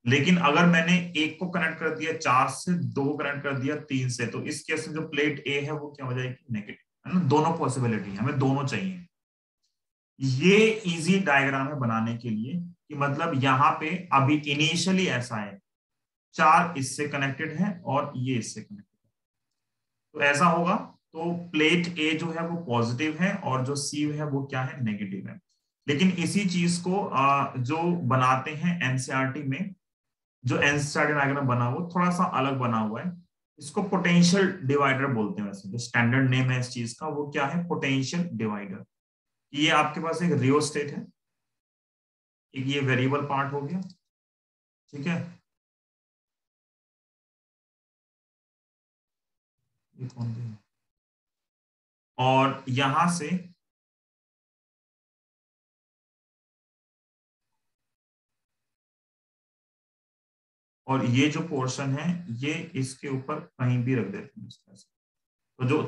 लेकिन अगर मैंने एक को कनेक्ट कर दिया 4 से, दो को कनेक्ट कर दिया 3 से, तो इस केस में जो प्लेट ए है वो क्या हो जाएगी, नेगेटिव। है ना, दोनों पॉसिबिलिटी है, हमें दोनों चाहिए। ये इजी डायग्राम है बनाने के लिए, कि मतलब यहाँ पे अभी इनिशियली ऐसा है, 4 इससे कनेक्टेड है और ये इससे कनेक्टेड है, तो ऐसा होगा। तो प्लेट ए जो है वो पॉजिटिव है और जो सी है वो क्या है, नेगेटिव है। लेकिन इसी चीज को जो बनाते हैं एनसीईआरटी में, जो एनसीईआरटी डायग्राम बना हुआ थोड़ा सा अलग बना हुआ है। इसको पोटेंशियल डिवाइडर बोलते हैं। वैसे जो स्टैंडर्ड नेम है इस चीज का वो क्या है, पोटेंशियल डिवाइडर। ये आपके पास एक रियोस्टेट है, एक ये वेरिएबल पार्ट हो गया। ठीक है, ये कौन सी, और यहां से और ये जो पोर्शन है ये इसके ऊपर कहीं भी रख देते हैं इस तरह से। तो जो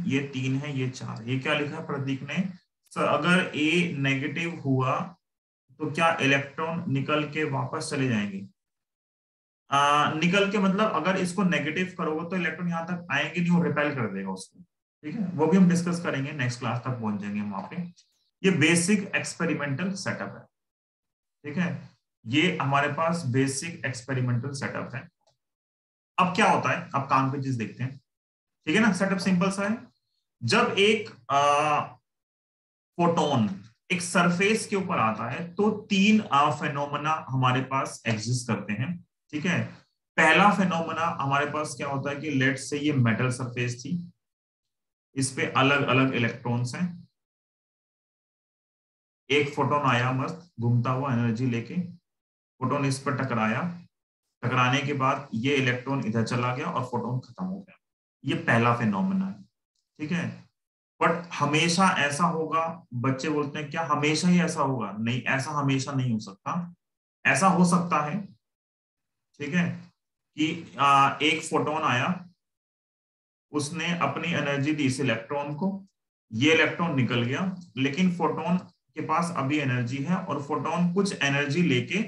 ये तीन है, ये 4, ये क्या लिखा है प्रतीक ने, सर अगर ए नेगेटिव हुआ तो क्या इलेक्ट्रॉन निकल के वापस चले जाएंगे। निकल के मतलब अगर इसको नेगेटिव करोगे तो इलेक्ट्रॉन यहाँ तक आएंगे नहीं, वो रिपेल कर देगा उसको। ठीक है, वो भी हम डिस्कस करेंगे, नेक्स्ट क्लास तक पहुंच जाएंगे वहां पे। ये बेसिक एक्सपेरिमेंटल सेटअप है। ठीक है, ये हमारे पास बेसिक एक्सपेरिमेंटल सेटअप है। अब क्या होता है, अब काम पे चीज देखते हैं। ठीक है ना, सेटअप सिंपल सा है। जब एक फोटोन एक सरफेस के ऊपर आता है तो तीन फेनोमेना हमारे पास एग्जिस्ट करते हैं। ठीक है, पहला फेनोमेना हमारे पास क्या होता है कि लेट से ये मेटल सरफेस थी, इस पे अलग अलग इलेक्ट्रॉन्स हैं। एक फोटोन आया मस्त घूमता हुआ एनर्जी लेके, फोटोन इस पर टकराया, टकराने के बाद ये इलेक्ट्रॉन इधर चला गया और फोटोन खत्म हो गया। ये पहला फिनोमेना है। ठीक है, बट हमेशा ऐसा होगा, बच्चे बोलते हैं क्या हमेशा ही ऐसा होगा, नहीं, ऐसा हमेशा नहीं हो सकता। ऐसा हो सकता है, ठीक है, कि एक फोटोन आया, उसने अपनी एनर्जी दी इस इलेक्ट्रॉन को, ये इलेक्ट्रॉन निकल गया, लेकिन फोटोन के पास अभी एनर्जी है और फोटोन कुछ एनर्जी लेके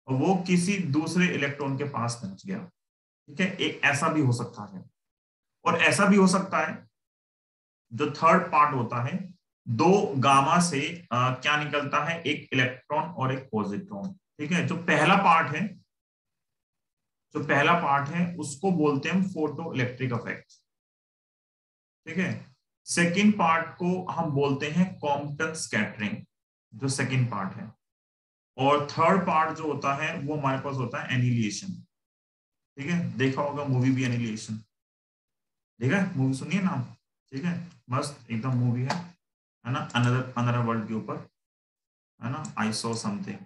वो किसी दूसरे इलेक्ट्रॉन के पास पहुंच गया। ठीक है, एक ऐसा भी हो सकता है। और ऐसा भी हो सकता है, जो थर्ड पार्ट होता है, दो गामा से क्या निकलता है, एक इलेक्ट्रॉन और एक पॉजिट्रॉन। ठीक है, जो पहला पार्ट है उसको बोलते हैं फोटो इलेक्ट्रिक इफेक्ट। ठीक है, सेकेंड पार्ट को हम बोलते हैं कॉम्पटन स्कैटरिंग, जो सेकेंड पार्ट है। और थर्ड पार्ट जो होता है वो हमारे पास होता है एनिलिएशन। ठीक है, देखा होगा मूवी भी एनिलिएशन, देखा है मूवी, सुनिए नाम। ठीक है, मस्त एकदम मूवी है ना, अनदर अनदर वर्ल्ड के ऊपर, है ना, I saw something.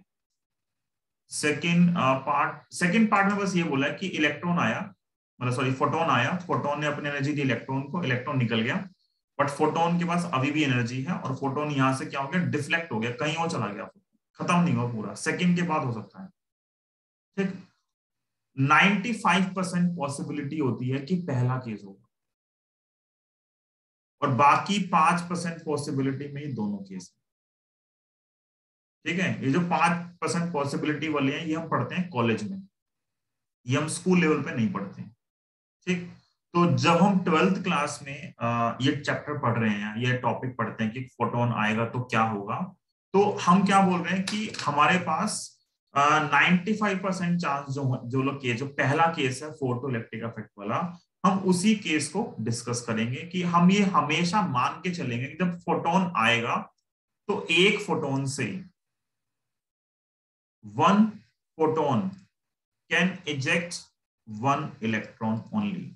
Second part में बस ये बोला है कि इलेक्ट्रॉन आया, मतलब सॉरी फोटोन आया, फोटोन ने अपनी एनर्जी दी इलेक्ट्रॉन को, इलेक्ट्रॉन निकल गया, बट फोटोन के पास अभी भी एनर्जी है, और फोटोन यहां से क्या हो गया, डिफ्लेक्ट हो गया, कहीं और चला गया, खत्म नहीं हुआ पूरा, सेकंड के बाद हो सकता है। ठीक, 95% पॉसिबिलिटी होती है कि पहला केस होगा, और बाकी 5% पॉसिबिलिटी में ये दोनों केस है। ठीक है, ये जो 5% पॉसिबिलिटी वाले हैं ये हम पढ़ते हैं कॉलेज में, ये हम स्कूल लेवल पे नहीं पढ़ते हैं। ठीक, तो जब हम 12th क्लास में ये चैप्टर पढ़ रहे हैं, ये टॉपिक पढ़ते हैं कि फोटोन आएगा तो क्या होगा, तो हम क्या बोल रहे हैं कि हमारे पास 95% चांस जो लोग केस, जो पहला केस है फोटो इलेक्ट्रिक इफेक्ट वाला, हम उसी केस को डिस्कस करेंगे कि हम ये हमेशा मान के चलेंगे कि जब फोटोन आएगा तो एक फोटोन से one photon can eject one electron only.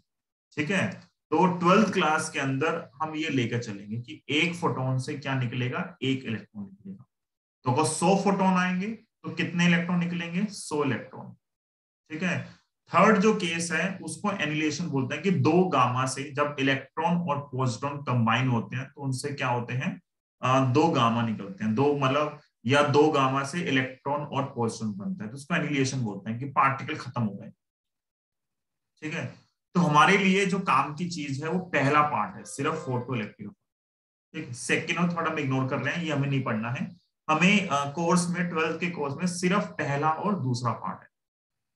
ठीक है, तो 12th क्लास के अंदर हम ये लेकर चलेंगे कि एक फोटोन से क्या निकलेगा, एक इलेक्ट्रॉन निकलेगा। तो अगर 100 फोटोन आएंगे तो कितने इलेक्ट्रॉन निकलेंगे, 100 इलेक्ट्रॉन। ठीक है, थर्ड जो केस है उसको एनिलेशन बोलते हैं कि दो गामा से जब इलेक्ट्रॉन और पॉजिट्रॉन कंबाइन होते हैं तो उनसे क्या होते हैं, दो गामा निकलते हैं, दो मतलब, या दो गामा से इलेक्ट्रॉन और पॉजिट्रॉन बनता है, तो उसको एनिलेशन बोलते हैं कि पार्टिकल खत्म हो गए। ठीक है, तो हमारे लिए जो काम की चीज है वो पहला पार्ट है, सिर्फ फोटो इलेक्ट्रिक। ठीक, सेकेंड और थर्ड हम इग्नोर कर रहे हैं, ये हमें नहीं पढ़ना है। हमें कोर्स में 12th के कोर्स में सिर्फ पहला और दूसरा पार्ट है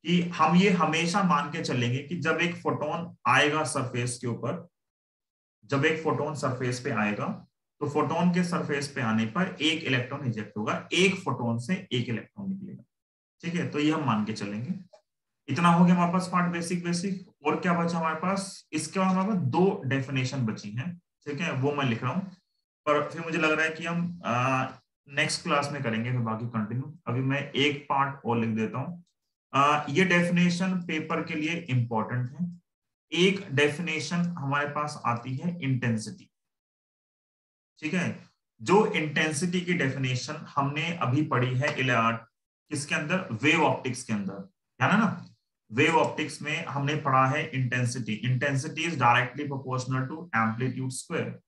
कि हम ये हमेशा मान के चलेंगे कि जब एक फोटोन आएगा सरफेस के ऊपर, जब एक फोटोन सरफेस पे आएगा तो फोटोन के सरफेस पे आने पर एक इलेक्ट्रॉन इजेक्ट होगा, एक फोटोन से एक इलेक्ट्रॉन निकलेगा। ठीक है, तो ये हम मान के चलेंगे। इतना हो गया हमारे पास पार्ट, बेसिक बेसिक। और क्या बचा हमारे पास, इसके बाद हमारे पास दो डेफिनेशन बची हैं। ठीक है, वो मैं लिख रहा हूं, पर फिर मुझे लग रहा है कि हम नेक्स्ट क्लास में करेंगे फिर बाकी कंटिन्यू। अभी मैं एक पार्ट और लिख देता हूं। ये डेफिनेशन पेपर के लिए इंपॉर्टेंट है। एक डेफिनेशन हमारे पास आती है इंटेंसिटी। ठीक है, जो इंटेंसिटी की डेफिनेशन हमने अभी पढ़ी है किसके अंदर, वेव ऑप्टिक्स के अंदर, है ना। वेव ऑप्टिक्स में हमने पढ़ा है intensity, intensity is directly proportional to amplitude square.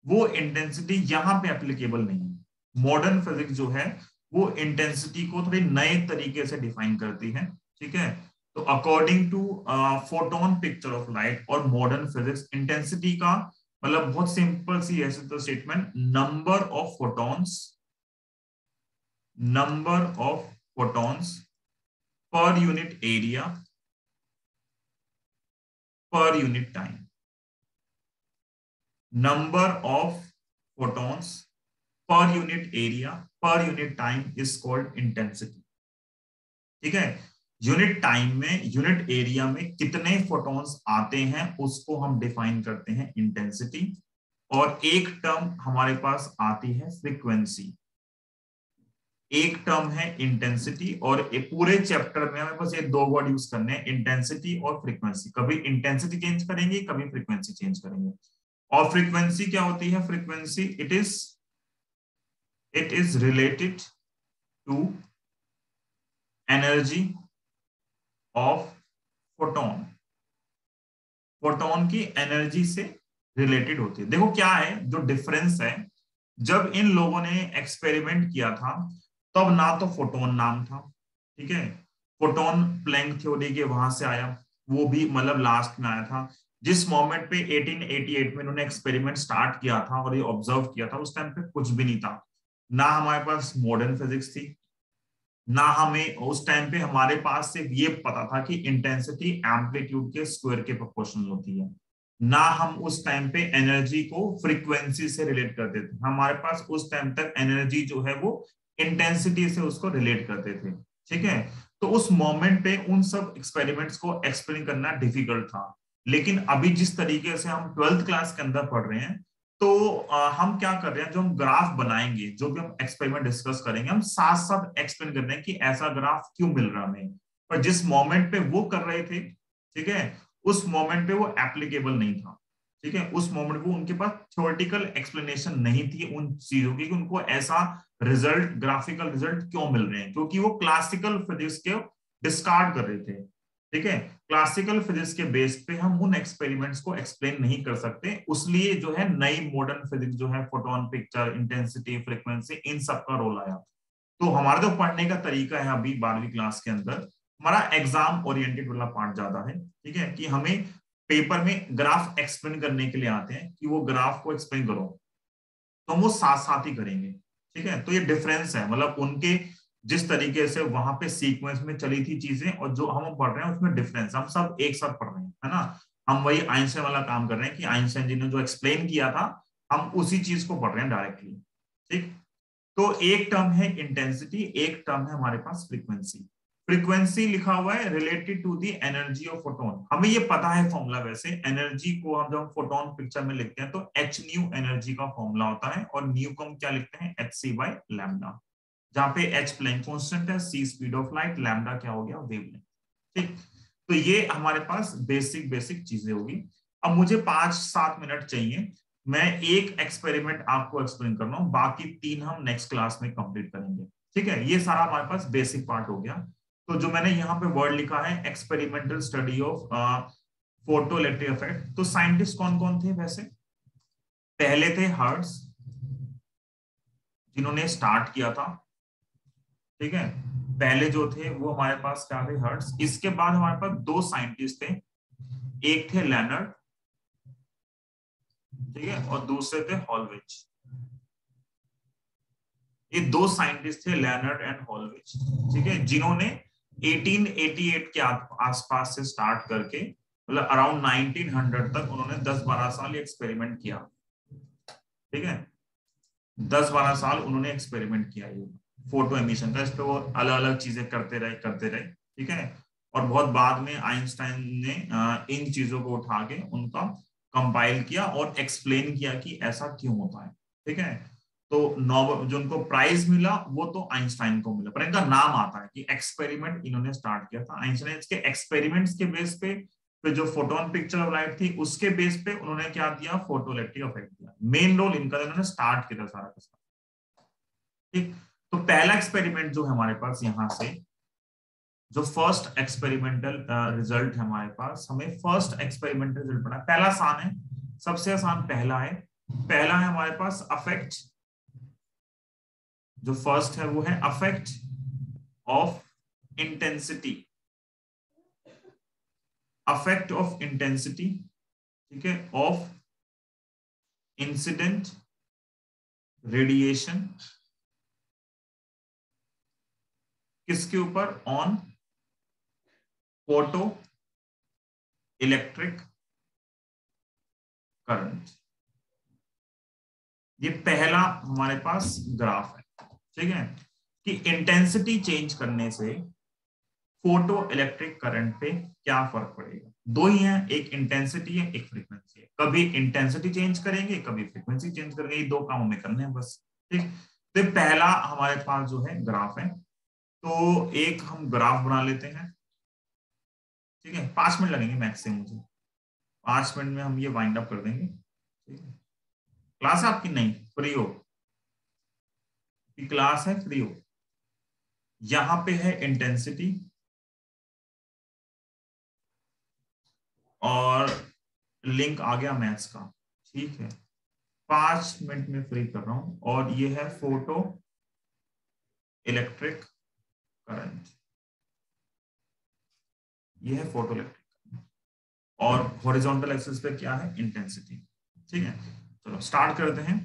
वो इंटेंसिटी यहाँ पे एप्लीकेबल नहीं है। मॉडर्न फिजिक्स जो है वो इंटेंसिटी को थोड़ी नए तरीके से डिफाइन करती है। ठीक है, तो according to photon picture of light और मॉडर्न फिजिक्स, इंटेंसिटी का मतलब बहुत सिंपल सी ऐसे तो statement, number of photons per unit area per unit time. Number of photons per unit area per unit time is called intensity. ठीक है, unit time में, यूनिट एरिया में कितने फोटॉन्स आते हैं उसको हम डिफाइन करते हैं इंटेंसिटी। और एक टर्म हमारे पास आती है फ्रीक्वेंसी, एक टर्म है इंटेंसिटी, और एक पूरे चैप्टर में हमें बस ये दो वर्ड यूज करने हैं, इंटेंसिटी और फ्रीक्वेंसी। कभी इंटेंसिटी चेंज करेंगे, कभी फ्रीक्वेंसी चेंज करेंगे। और फ्रीक्वेंसी क्या होती है, frequency it is related to energy of photon, photon की एनर्जी से रिलेटेड होती है। देखो क्या है जो डिफरेंस है, जब इन लोगों ने एक्सपेरिमेंट किया था तब ना तो फोटोन नाम था। ठीक है, फोटोन प्लैंक थ्योरी के वहां से आया, वो भी मतलब लास्ट में आया था। जिस मोमेंट पे 1888 में इन्होंने एक्सपेरिमेंट स्टार्ट किया था और ये ऑब्जर्व किया था, उस टाइम पे कुछ भी नहीं था, ना हमारे पास मॉडर्न फिजिक्स थी, ना हमें उस टाइम पे हमारे पास सिर्फ ये पता था कि इंटेंसिटी एम्पलीट्यूड के स्क्वायर के प्रोपोर्शनल होती है, ना हम उस टाइम पे एनर्जी को फ्रीक्वेंसी से रिलेट करते थे। हमारे पास उस टाइम तक एनर्जी जो है वो इंटेंसिटी से उसको रिलेट करते थे। ठीक है, तो उस मोमेंट पे उन सब एक्सपेरिमेंट्स को एक्सप्लेन करना डिफिकल्ट था। लेकिन अभी जिस तरीके से हम 12th क्लास के अंदर पढ़ रहे हैं, तो हम क्या कर रहे हैं, जो हम ग्राफ बनाएंगे, जो भी हम एक्सपेरिमेंट डिस्कस करेंगे, हम साथ साथ एक्सप्लेन कर रहे हैं कि ऐसा ग्राफ क्यों मिल रहा हमें। पर जिस मोमेंट पे वो कर रहे थे, ठीक है, उस मोमेंट पे वो एप्लीकेबल नहीं था। ठीक है, उस मोमेंट वो उनके पास थ्योरेटिकल एक्सप्लेनेशन नहीं थी उन चीजों की कि उनको ऐसा रिजल्ट, ग्राफिकल रिजल्ट क्यों मिल रहे हैं, क्योंकि वो क्लासिकल फिजिक्स के डिस्कार्ड कर रहे थे। ठीक है, क्लासिकल फिजिक्स के बेस पे हम उन एक्सपेरिमेंट्स को एक्सप्लेन नहीं कर सकते, इसलिए जो है नई मॉडर्न फिजिक्स जो है, फोटोन पिक्चर, इंटेंसिटी, फ्रीक्वेंसी, इन सब का रोल आया। तो हमारा जो पढ़ने का तरीका है अभी 12वीं क्लास के अंदर, हमारा एग्जाम ओरिएंटेड वाला पार्ट ज्यादा है। ठीक है, कि हमें पेपर में ग्राफ एक्सप्लेन करने के लिए आते हैं कि वो ग्राफ को एक्सप्लेन करो, तो हम वो साथ साथ ही करेंगे। ठीक है, तो ये डिफरेंस है, मतलब उनके जिस तरीके से वहां पे सीक्वेंस में चली थी चीजें और जो हम पढ़ रहे हैं उसमें डिफरेंस, हम सब एक साथ पढ़ रहे हैं, है ना। हम वही आइंस्टाइन वाला काम कर रहे हैं कि आइंस्टाइन जी ने जो एक्सप्लेन किया था, हम उसी चीज को पढ़ रहे हैं डायरेक्टली। ठीक, तो एक टर्म है इंटेंसिटी, एक टर्म है हमारे पास फ्रीक्वेंसी। फ्रीक्वेंसी लिखा हुआ है related to the energy of photon. हमें ये पता है फॉर्मूला, वैसे एनर्जी को हम जब फोटोन पिक्चर में लिखते हैं तो एच न्यू एनर्जी का फॉर्मूला होता है, और न्यू को हम क्या लिखते हैं, एच सी बाय लैम्डा, जहां पे एच प्लैंक कांस्टेंट है, सी स्पीड ऑफ लाइट, लैम्डा क्या हो गया, वेवलेंथ। ठीक, तो ये हमारे पास बेसिक बेसिक चीजें होगी। अब मुझे 5-7 मिनट चाहिए, मैं एक एक्सपेरिमेंट आपको एक्सप्लेन कर रहा हूँ, बाकी 3 हम नेक्स्ट क्लास में कंप्लीट करेंगे। ठीक है, ये सारा हमारे पास बेसिक पार्ट हो गया। तो जो मैंने यहाँ पे वर्ड लिखा है, experimental study of photo electric effect, तो साइंटिस्ट कौन कौन थे वैसे? पहले थे हर्ट्ज, जिन्होंने स्टार्ट किया था। ठीक है, पहले जो थे वो हमारे पास क्या थे, हर्ट्ज। इसके बाद हमारे पास 2 साइंटिस्ट थे, एक थे लेनर्ड, ठीक है, और दूसरे थे हॉलविच। ये 2 साइंटिस्ट थे, लेनर्ड एंड हॉलविच, ठीक है, जिन्होंने 1888 के आसपास से स्टार्ट करके मतलब अराउंड 1900 तक उन्होंने 10-12 साल एक्सपेरिमेंट किया। ठीक है, 10-12 साल उन्होंने एक्सपेरिमेंट किया ये फोटो एमिशन का, इस पे वो अलग अलग चीजें करते रहे। ठीक है, और बहुत बाद में आइंस्टाइन ने इन चीजों को उठा के उनका कंपाइल किया और एक्सप्लेन किया कि ऐसा क्यों होता है। ठीक है, तो नोबेल जो उनको प्राइज मिला वो तो आइंस्टाइन को मिला, पर इनका नाम आता है कि एक्सपेरिमेंट इन्होंने स्टार्ट किया था। आइंस्टाइन के एक्सपेरिमेंट्स के बेस पे फिर जो फोटोन पिक्चर ऑफ लाइट थी उसके बेस पे उन्होंने क्या दिया, फोटो इलेक्ट्रिक इफेक्ट दिया। मेन रोल इनका, इन्होंने स्टार्ट किया था सारा का सारा। ठीक, तो पहला एक्सपेरिमेंट जो है हमारे पास यहां से, जो फर्स्ट एक्सपेरिमेंटल रिजल्ट है हमारे पास, हमें फर्स्ट एक्सपेरिमेंटल रिजल्ट पढ़ा। पहला आसान है, सबसे आसान पहला है। पहला है हमारे पास अफेक्ट, जो फर्स्ट है वो है affect of intensity, affect of intensity, ठीक है, ऑफ इंसिडेंट रेडिएशन, किसके ऊपर, ऑन फोटो इलेक्ट्रिक करंट। ये पहला हमारे पास ग्राफ है। ठीक है, कि इंटेंसिटी चेंज करने से फोटो इलेक्ट्रिक करंट पे क्या फर्क पड़ेगा। 2 ही हैं, एक इंटेंसिटी है, एक फ्रीक्वेंसी है। कभी इंटेंसिटी चेंज करेंगे, कभी फ्रीक्वेंसी चेंज करेंगे, ये 2 काम हमें करने हैं बस। ठीक, तो पहला हमारे पास जो है ग्राफ है, तो एक हम ग्राफ बना लेते हैं। ठीक है, 5 मिनट लगेंगे मैक्सिमम मुझे, 5 मिनट में हम ये वाइंड अप कर देंगे। ठीक है, क्लास आपकी नहीं फ्री हो, क्लास है फ्री हो। यहां पे है इंटेंसिटी और लिंक आ गया मैथ्स का। ठीक है, 5 मिनट में फ्री कर रहा हूं, और ये है फोटो इलेक्ट्रिक करंट, ये है फोटो इलेक्ट्रिक, और हॉरिजॉन्टल एक्सिस पे क्या है, इंटेंसिटी। ठीक है, चलो स्टार्ट करते हैं।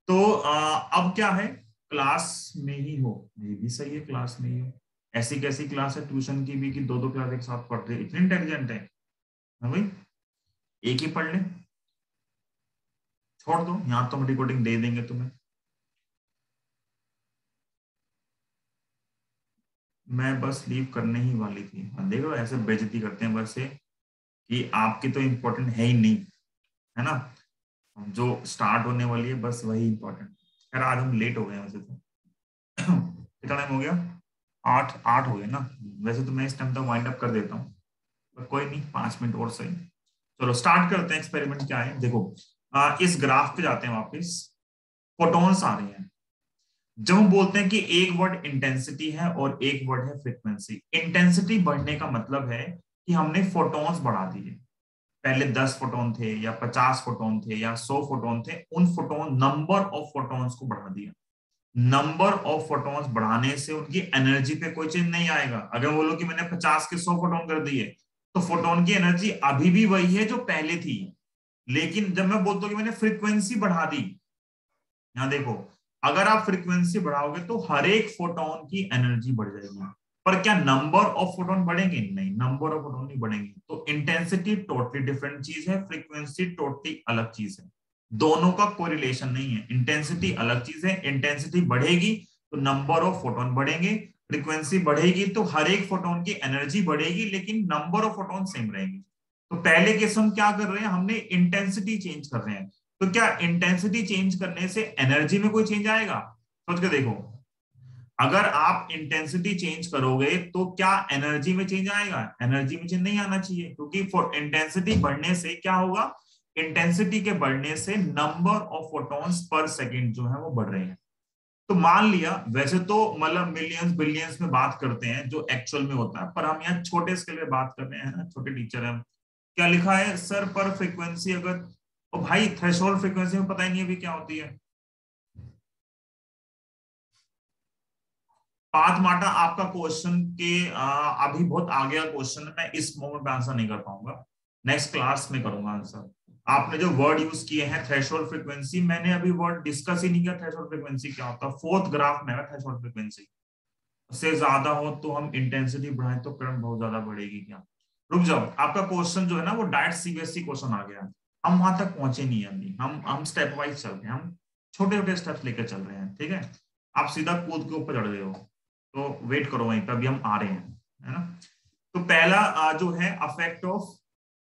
तो अब क्या है, क्लास में ही हो, ये भी सही है, क्लास में ही हो। ऐसी कैसी क्लास है ट्यूशन की भी कि 2-2 क्लास एक साथ पढ़ रहे, इतने इंटेलिजेंट है भाई, एक ही पढ़ ले, छोड़ दो, यहां तो हम रिकॉर्डिंग दे देंगे तुम्हें। मैं बस लीव करने ही वाली थी, देख लो ऐसे बेइज्जती करते हैं वैसे कि आपकी तो इम्पोर्टेंट है ही नहीं, है ना। जो स्टार्ट होने वाली है बस वही इम्पोर्टेंट। खैर आज हम लेट हो गए वैसे तो कितना टाइम हो गया, 8 हो गए ना। वैसे तो मैं इस टाइम तक वाइंड अप कर देता हूँ, पर कोई नहीं, 5 मिनट और सही। चलो स्टार्ट करते हैं। एक्सपेरिमेंट क्या है देखो, इस ग्राफ पे जाते हैं वापस। फोटॉन्स आ रहे हैं। जब हम बोलते हैं कि एक वर्ड इंटेंसिटी है और एक वर्ड है फ्रीक्वेंसी, इंटेंसिटी बढ़ने का मतलब है कि हमने फोटॉन्स बढ़ा दिए। पहले 10 फोटोन थे या 50 फोटोन थे या 100 फोटोन थे, उन फोटोन नंबर ऑफ फोटोन्स को बढ़ा दिया। नंबर ऑफ फोटोन्स बढ़ाने से उनकी एनर्जी पे कोई चेंज नहीं आएगा। अगर बोलो कि मैंने 50 के 100 फोटोन कर दिए तो फोटोन की एनर्जी अभी भी वही है जो पहले थी। लेकिन जब मैं बोलता हूँ कि मैंने फ्रीक्वेंसी बढ़ा दी, यहां देखो, अगर आप फ्रीक्वेंसी बढ़ाओगे तो हर एक फोटोन की एनर्जी बढ़ जाएगी, पर क्या नंबर ऑफ फोटोन बढ़ेंगे? नहीं, नंबर ऑफ फोटोन नहीं बढ़ेंगे। तो इंटेंसिटी टोटली डिफरेंट चीज है, फ्रीक्वेंसी टोटली अलग चीज है। दोनों का कोई रिलेशन नहीं है। इंटेंसिटी अलग चीज है, इंटेंसिटी बढ़ेगी तो नंबर ऑफ फोटोन बढ़ेंगे, फ्रीक्वेंसी बढ़ेगी तो हर एक फोटोन की एनर्जी बढ़ेगी, लेकिन नंबर ऑफ फोटोन सेम रहेगी। तो पहले केस हम क्या कर रहे हैं, हमने इंटेंसिटी चेंज कर रहे हैं। तो क्या इंटेंसिटी चेंज करने से एनर्जी में कोई चेंज आएगा? सोच के देखो, अगर आप इंटेंसिटी चेंज करोगे तो क्या एनर्जी में चेंज आएगा? एनर्जी में चेंज नहीं आना चाहिए, क्योंकि इंटेंसिटी बढ़ने से क्या होगा, इंटेंसिटी के बढ़ने से नंबर ऑफ फोटॉन्स पर सेकंड जो है वो बढ़ रहे हैं। तो मान लिया, वैसे तो मतलब मिलियंस बिलियंस में बात करते हैं जो एक्चुअल में होता है, पर हम यहाँ छोटे स्केल में बात कर रहे हैं ना, छोटे टीचर हैं। क्या लिखा है सर, पर फ्रीक्वेंसी अगर, ओ भाई थ्रेशोल्ड फ्रीक्वेंसी में पता ही नहीं अभी क्या होती है। पाथ माटा आपका क्वेश्चन के अभी बहुत आगे का क्वेश्चन है, मैं इस मोमेंट पे आंसर नहीं कर पाऊंगा, नेक्स्ट क्लास में करूंगा आंसर। आपने जो वर्ड यूज किए हैं थ्रेशोल्ड फ्रीक्वेंसी, मैंने अभी वर्ड डिस्कस ही नहीं किया थ्रेशोल्ड फ्रीक्वेंसी क्या होता है। फोर्थ ग्राफ में है थ्रेशोल्ड फ्रीक्वेंसी, उससे ज्यादा हो तो हम इंटेंसिटी बढ़ाएं तो करंट बहुत ज्यादा बढ़ेगी क्या? रुक जाओ, आपका क्वेश्चन जो है ना वो डायरेक्ट सीबीएसई क्वेश्चन आ गया, हम वहां तक पहुंचे नहीं है अभी, हम स्टेप वाइज चलते हैं, हम छोटे छोटे स्टेप्स लेकर चल रहे हैं, ठीक है? आप सीधा कूद के ऊपर चढ़ गए हो, तो वेट करो वहीं पे, अभी हम आ रहे हैं, है ना? तो पहला जो है affect of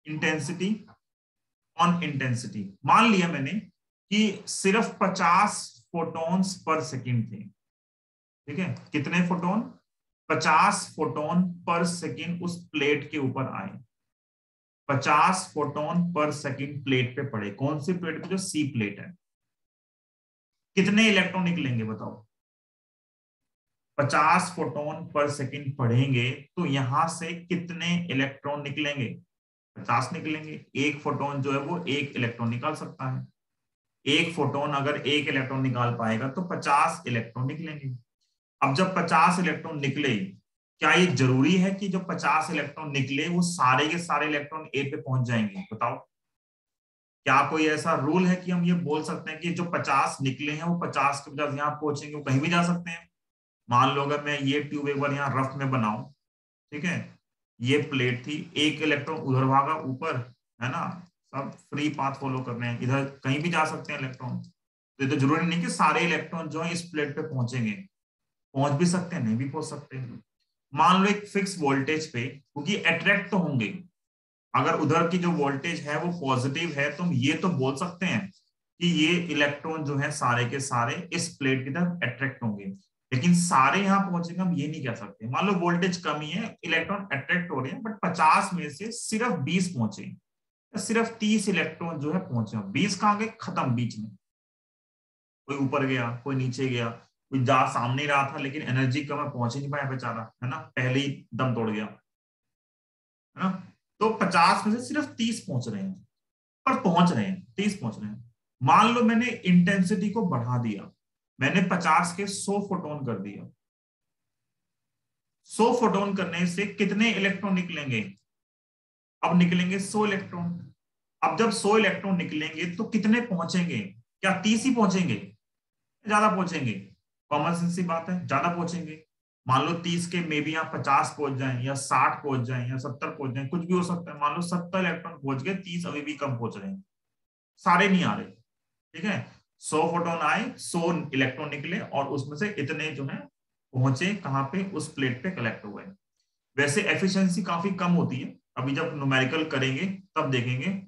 intensity on intensity. मान लिया मैंने कि सिर्फ 50 फोटॉन्स पर सेकंड थे, ठीक है? कितने फोटोन? 50 फोटोन पर सेकंड उस प्लेट के ऊपर आए। 50 फोटोन पर सेकंड प्लेट पे पड़े। कौन सी प्लेट पे? जो सी प्लेट है। कितने इलेक्ट्रॉन निकलेंगे बताओ? 50 फोटोन पर सेकंड पढ़ेंगे तो यहां से कितने इलेक्ट्रॉन निकलेंगे? 50 निकलेंगे। एक फोटोन जो है वो एक इलेक्ट्रॉन निकाल सकता है। एक फोटोन अगर एक इलेक्ट्रॉन निकाल पाएगा तो 50 इलेक्ट्रॉन निकलेंगे। अब जब 50 इलेक्ट्रॉन निकले, क्या ये जरूरी है कि जो 50 इलेक्ट्रॉन निकले वो सारे के सारे इलेक्ट्रॉन ए पे पहुंच जाएंगे? बताओ, क्या कोई ऐसा रूल है कि हम ये बोल सकते हैं कि जो 50 निकले हैं वो 50 के बजाय यहाँ पहुंचेंगे? वो कहीं भी जा सकते हैं। मान लो अगर मैं ये ट्यूब एक बार यहाँ रफ में बनाऊं, ठीक है, ये प्लेट थी, एक इलेक्ट्रॉन उधर भागा ऊपर, है ना? सब फ्री पाथ फॉलो कर रहे हैं, इधर कहीं भी जा सकते हैं इलेक्ट्रॉन। तो ये तो जरूरी नहीं कि सारे इलेक्ट्रॉन जो है इस प्लेट पे पहुंचेंगे, पहुंच भी सकते हैं, नहीं भी पहुंच सकते हैं। मान लो एक फिक्स वोल्टेज पे, क्योंकि अट्रैक्ट तो होंगे, अगर उधर की जो वोल्टेज है वो पॉजिटिव है तो हम ये तो बोल सकते हैं कि ये इलेक्ट्रॉन जो है सारे के सारे इस प्लेट की तरफ अट्रैक्ट होंगे, लेकिन सारे यहां पहुंचेंगे हम ये नहीं कह सकते। मान लो वोल्टेज कमी है, इलेक्ट्रॉन अट्रैक्ट हो रहे हैं, बट 50 में से सिर्फ 20 पहुंचे, सिर्फ 30 इलेक्ट्रॉन जो है पहुंचे। 20 कहां गए? खत्म बीच में। कोई ऊपर गया, कोई नीचे गया, कोई जा सामने रहा था लेकिन एनर्जी कम है, पहुंच ही नहीं पाया बेचारा, है ना? पहले ही दम तोड़ गया, है ना? तो 50 में से सिर्फ 30 पहुंच रहे हैं, पर पहुंच रहे हैं, 30 पहुंच रहे हैं। मान लो मैंने इंटेंसिटी को बढ़ा दिया, मैंने 50 के 100 फोटोन कर दिया। 100 फोटोन करने से कितने इलेक्ट्रॉन निकलेंगे? अब निकलेंगे 100 इलेक्ट्रॉन। अब जब 100 इलेक्ट्रॉन निकलेंगे तो कितने पहुंचेंगे? क्या 30 ही पहुंचेंगे? ज्यादा पहुंचेंगे? कॉमन सेंस की बात है, ज्यादा पहुंचेंगे। मान लो 30 के मे बी यहाँ 50 पहुंच जाए या 60 पहुंच जाए या 70 पहुंच जाए, कुछ भी हो सकता है। मान लो 70 इलेक्ट्रॉन पहुंच गए, 30 अभी भी कम पहुंच रहे हैं, सारे नहीं आ रहे, ठीक है? 100 फोटोन आए, 100 इलेक्ट्रॉन निकले और उसमें से इतने जो है पहुंचे कहां पे? उस प्लेट पे कलेक्ट हुए। वैसे एफिशिएंसी काफी कम होती है, अभी जब न्यूमेरिकल करेंगे तब देखेंगे।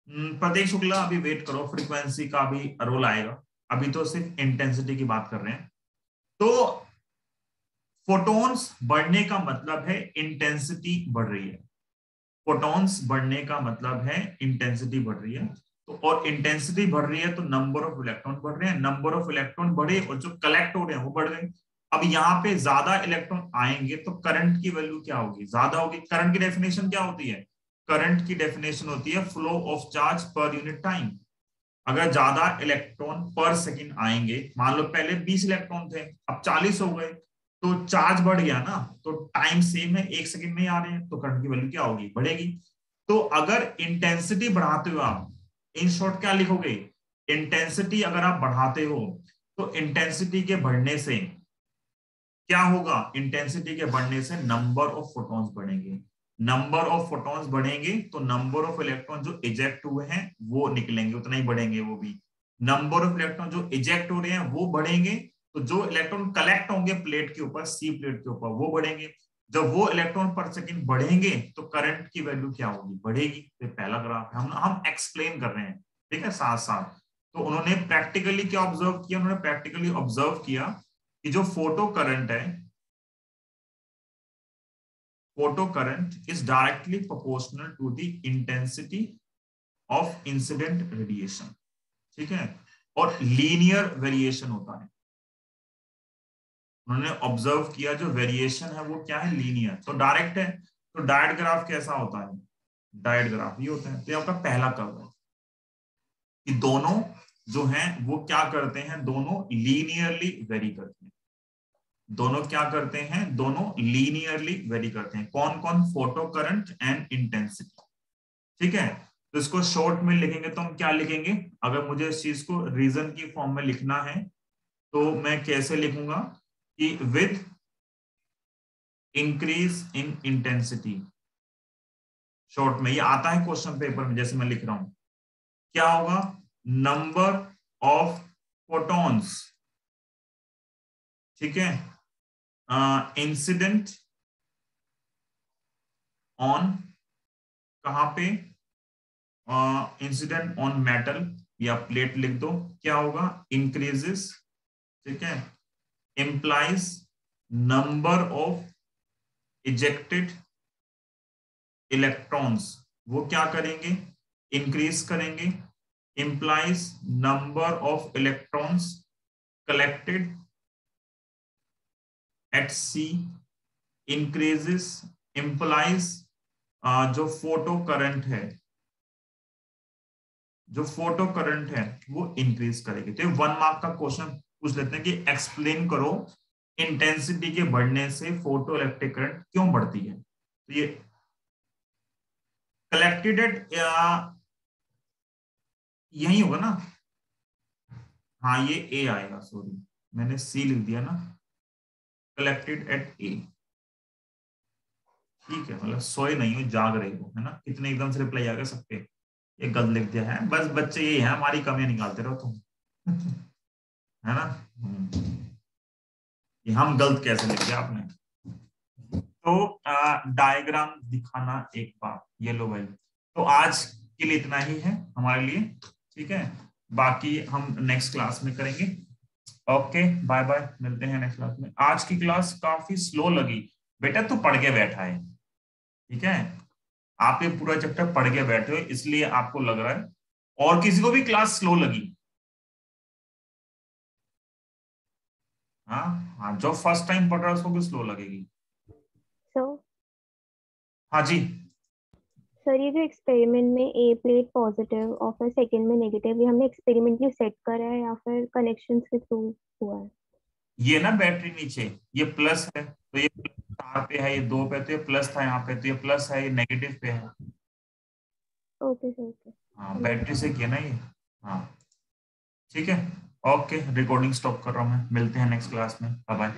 प्रतीक शुक्ला अभी वेट करो, फ्रीक्वेंसी का भी रोल आएगा, अभी तो सिर्फ इंटेंसिटी की बात कर रहे हैं। तो फोटॉन्स बढ़ने का मतलब है इंटेंसिटी बढ़ रही है। फोटॉन्स बढ़ने का मतलब है इंटेंसिटी बढ़ रही है। तो और इंटेंसिटी बढ़ रही है तो नंबर ऑफ इलेक्ट्रॉन बढ़ रहे हैं, नंबर ऑफ इलेक्ट्रॉन बढ़े और जो कलेक्ट हो रहे हैं वो बढ़ गए। अब यहाँ पे ज्यादा इलेक्ट्रॉन आएंगे तो करंट की वैल्यू क्या होगी, ज्यादा होगी। करंट की डेफिनेशन क्या होती है, करंट की डेफिनेशन होती है फ्लो ऑफ चार्ज पर यूनिट टाइम। अगर ज्यादा इलेक्ट्रॉन पर सेकंड आएंगे, मान लो पहले 20 इलेक्ट्रॉन थे, अब 40 हो गए, तो चार्ज बढ़ गया ना, तो टाइम सेम है, 1 सेकंड में ही आ रहे हैं, तो करंट की वैल्यू क्या होगी, बढ़ेगी। तो अगर इंटेंसिटी बढ़ाते हो आप, इन शॉर्ट क्या लिखोगे, इंटेंसिटी अगर आप बढ़ाते हो तो इंटेंसिटी के बढ़ने से क्या होगा, इंटेंसिटी के बढ़ने से नंबर ऑफ फोटॉन्स बढ़ेंगे। नंबर ऑफ फोटॉन्स बढ़ेंगे तो नंबर ऑफ इलेक्ट्रॉन जो इजेक्ट हुए हैं वो निकलेंगे, उतना ही बढ़ेंगे वो भी। नंबर ऑफ इलेक्ट्रॉन जो इजेक्ट हो रहे हैं वो बढ़ेंगे, तो जो इलेक्ट्रॉन कलेक्ट होंगे प्लेट के ऊपर, सी प्लेट के ऊपर, वो बढ़ेंगे। जब वो इलेक्ट्रॉन पर सेकंड बढ़ेंगे तो करंट की वैल्यू क्या होगी, बढ़ेगी। तो पहला ग्राफ है, हम एक्सप्लेन कर रहे हैं, ठीक है, साथ साथ। तो उन्होंने प्रैक्टिकली क्या ऑब्जर्व किया, उन्होंने प्रैक्टिकली ऑब्जर्व किया कि जो फोटो करंट है, photo current is directly proportional to the intensity of incident radiation, ठीक है, और लीनियर वेरिएशन होता है। उन्होंने ऑब्जर्व किया जो वेरिएशन है वो क्या है, लीनियर, तो डायरेक्ट है। तो डायरेक्ट ग्राफ कैसा होता है, डायरेक्ट ग्राफ ये होता है। तो ये आपका पहला कर्व है कि दोनों जो हैं वो क्या करते हैं, दोनों लीनियरली वेरी करते हैं। दोनों क्या करते हैं, दोनों लीनियरली वेरी करते हैं। कौन कौन, फोटो करंट एंड इंटेंसिटी, ठीक है। तो इसको शॉर्ट में लिखेंगे तो हम क्या लिखेंगे, अगर मुझे इस चीज को रीजन की फॉर्म में लिखना है तो मैं कैसे लिखूंगा कि with increase in intensity, short में ये आता है क्वेश्चन पेपर में, जैसे मैं लिख रहा हूं, क्या होगा, नंबर ऑफ फोटॉन्स, ठीक है, इंसिडेंट ऑन, कहां पे, इंसिडेंट ऑन मेटल या प्लेट लिख दो, क्या होगा, इंक्रीजेस, ठीक है, implies number of ejected electrons, वो क्या करेंगे, इंक्रीज करेंगे, implies number of electrons collected at C increases, implies जो फोटो करंट है, जो फोटो करंट है वो इंक्रीज करेगी। तो 1 मार्क का क्वेश्चन पूछ लेते हैं कि एक्सप्लेन करो इंटेंसिटी के बढ़ने से फोटो इलेक्ट्रिक करंट क्यों बढ़ती है। तो ये कलेक्टेड एट, यही होगा ना, हाँ ये ए आएगा, सॉरी मैंने सी लिख दिया ना, कलेक्टेड एट ए, ठीक है, मतलब सोए नहीं हो, जाग रहे हो, है ना, कितने एकदम से रिप्लाई आ गया सबके, ये गलत लिख दिया है, बस बच्चे ये है, हमारी कमियां निकालते रहो तुम है ना। ये हम गलत कैसे लिख दिया आपने। तो डायग्राम दिखाना एक बार, ये लो भाई। तो आज के लिए इतना ही है हमारे लिए, ठीक है, बाकी हम नेक्स्ट क्लास में करेंगे। ओके बाय बाय, मिलते हैं नेक्स्ट क्लास में। आज की क्लास काफी स्लो लगी, बेटा तू पढ़ के बैठा है, ठीक है, आप ये पूरा चैप्टर पढ़ के बैठे हो इसलिए आपको लग रहा है, और किसी को भी क्लास स्लो लगी, हाँ हाँ, जो फर्स्ट टाइम पढ़ रहा है उसको भी स्लो लगेगी। सो हाँ जी, सर ये जो एक्सपेरिमेंट में ए प्लेट पॉजिटिव और फिर सेकंड में नेगेटिव, ये हमने एक्सपेरिमेंटली सेट करा है या फिर कनेक्शन के थ्रू हुआ है? ये ना बैटरी नीचे, ये प्लस है तो ये प्लस 4 पे है, ये 2 पे, तो ये प्लस था यहाँ पे, तो ये प्लस है, ये नेगेटिव पे है। ओके सर, ओके हाँ समझ बैटरी गई। से किया ना ये, हाँ ठीक है। ओके रिकॉर्डिंग स्टॉप कर रहा हूँ मैं, मिलते हैं नेक्स्ट क्लास में, बाय बाय।